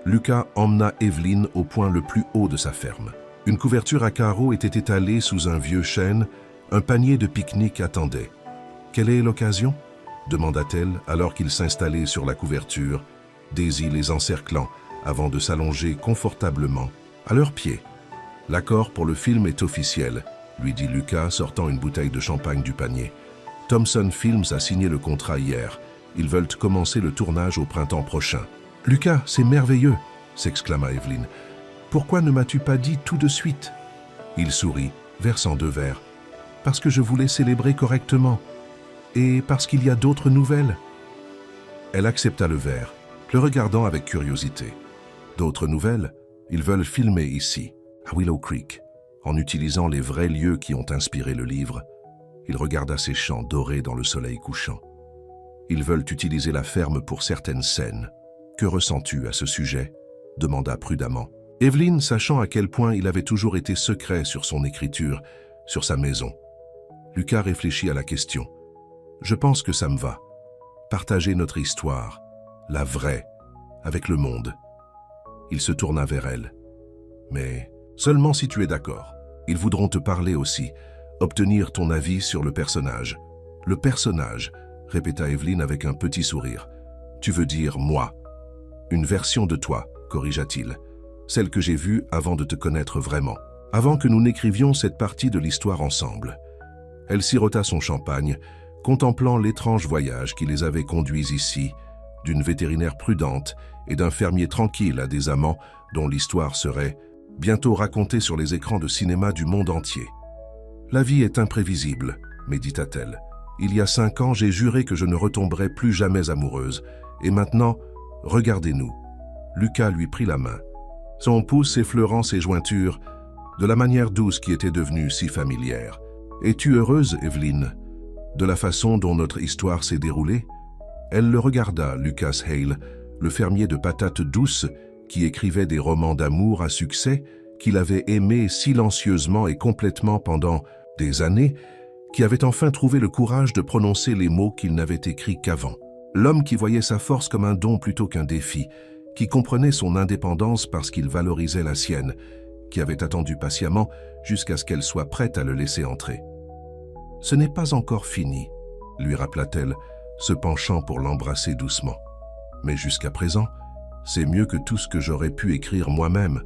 Lucas emmena Evelyn au point le plus haut de sa ferme. Une couverture à carreaux était étalée sous un vieux chêne, un panier de pique-nique attendait. « Quelle est l'occasion » demanda-t-elle alors qu'ils s'installaient sur la couverture, Daisy les encerclant avant de s'allonger confortablement à leurs pieds. « L'accord pour le film est officiel », lui dit Lucas sortant une bouteille de champagne du panier. « Thomson Films a signé le contrat hier. Ils veulent commencer le tournage au printemps prochain. »« Lucas, c'est merveilleux !» s'exclama Evelyn. « Pourquoi ne m'as-tu pas dit tout de suite ?» Il sourit, versant 2 verres. « Parce que je voulais célébrer correctement. Et parce qu'il y a d'autres nouvelles. » Elle accepta le verre, le regardant avec curiosité. « D'autres nouvelles? Ils veulent filmer ici, à Willow Creek, en utilisant les vrais lieux qui ont inspiré le livre. » Il regarda ces champs dorés dans le soleil couchant. Ils veulent utiliser la ferme pour certaines scènes. Que ressens-tu à ce sujet ? Demanda prudemment. Evelyn, sachant à quel point il avait toujours été secret sur son écriture, sur sa maison. Lucas réfléchit à la question. Je pense que ça me va. Partager notre histoire, la vraie, avec le monde. Il se tourna vers elle. Mais seulement si tu es d'accord. Ils voudront te parler aussi, obtenir ton avis sur le personnage. Le personnage, répéta Evelyn avec un petit sourire. Tu veux dire moi. Une version de toi, corrigea-t-il. Celle que j'ai vue avant de te connaître vraiment. Avant que nous n'écrivions cette partie de l'histoire ensemble. Elle sirota son champagne, contemplant l'étrange voyage qui les avait conduits ici, d'une vétérinaire prudente et d'un fermier tranquille à des amants dont l'histoire serait bientôt racontée sur les écrans de cinéma du monde entier. La vie est imprévisible, médita-t-elle. Il y a 5 ans, j'ai juré que je ne retomberais plus jamais amoureuse. Et maintenant, regardez-nous. Lucas lui prit la main, son pouce effleurant ses jointures, de la manière douce qui était devenue si familière. Es-tu heureuse, Evelyn, de la façon dont notre histoire s'est déroulée? Elle le regarda, Lucas Hale, le fermier de patates douces qui écrivait des romans d'amour à succès, qu'il avait aimé silencieusement et complètement pendant des années, qui avait enfin trouvé le courage de prononcer les mots qu'il n'avait écrits qu'avant. L'homme qui voyait sa force comme un don plutôt qu'un défi, qui comprenait son indépendance parce qu'il valorisait la sienne, qui avait attendu patiemment jusqu'à ce qu'elle soit prête à le laisser entrer. « Ce n'est pas encore fini », lui rappela-t-elle, se penchant pour l'embrasser doucement. « Mais jusqu'à présent, c'est mieux que tout ce que j'aurais pu écrire moi-même. »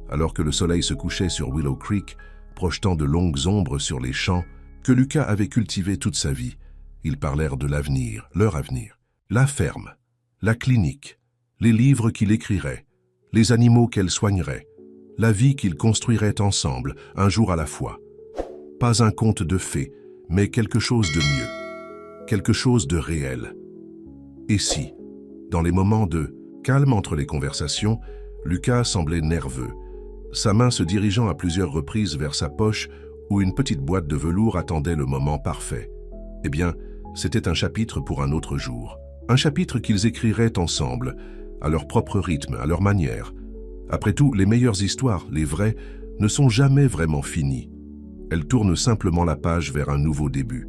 Alors que le soleil se couchait sur Willow Creek, projetant de longues ombres sur les champs que Lucas avait cultivés toute sa vie, ils parlèrent de l'avenir, leur avenir. La ferme, la clinique, les livres qu'il écrirait, les animaux qu'elle soignerait, la vie qu'ils construiraient ensemble, un jour à la fois. Pas un conte de fées, mais quelque chose de mieux, quelque chose de réel. Et si, dans les moments de calme entre les conversations, Lucas semblait nerveux, sa main se dirigeant à plusieurs reprises vers sa poche où une petite boîte de velours attendait le moment parfait. Eh bien, c'était un chapitre pour un autre jour. Un chapitre qu'ils écriraient ensemble, à leur propre rythme, à leur manière. Après tout, les meilleures histoires, les vraies, ne sont jamais vraiment finies. Elles tournent simplement la page vers un nouveau début.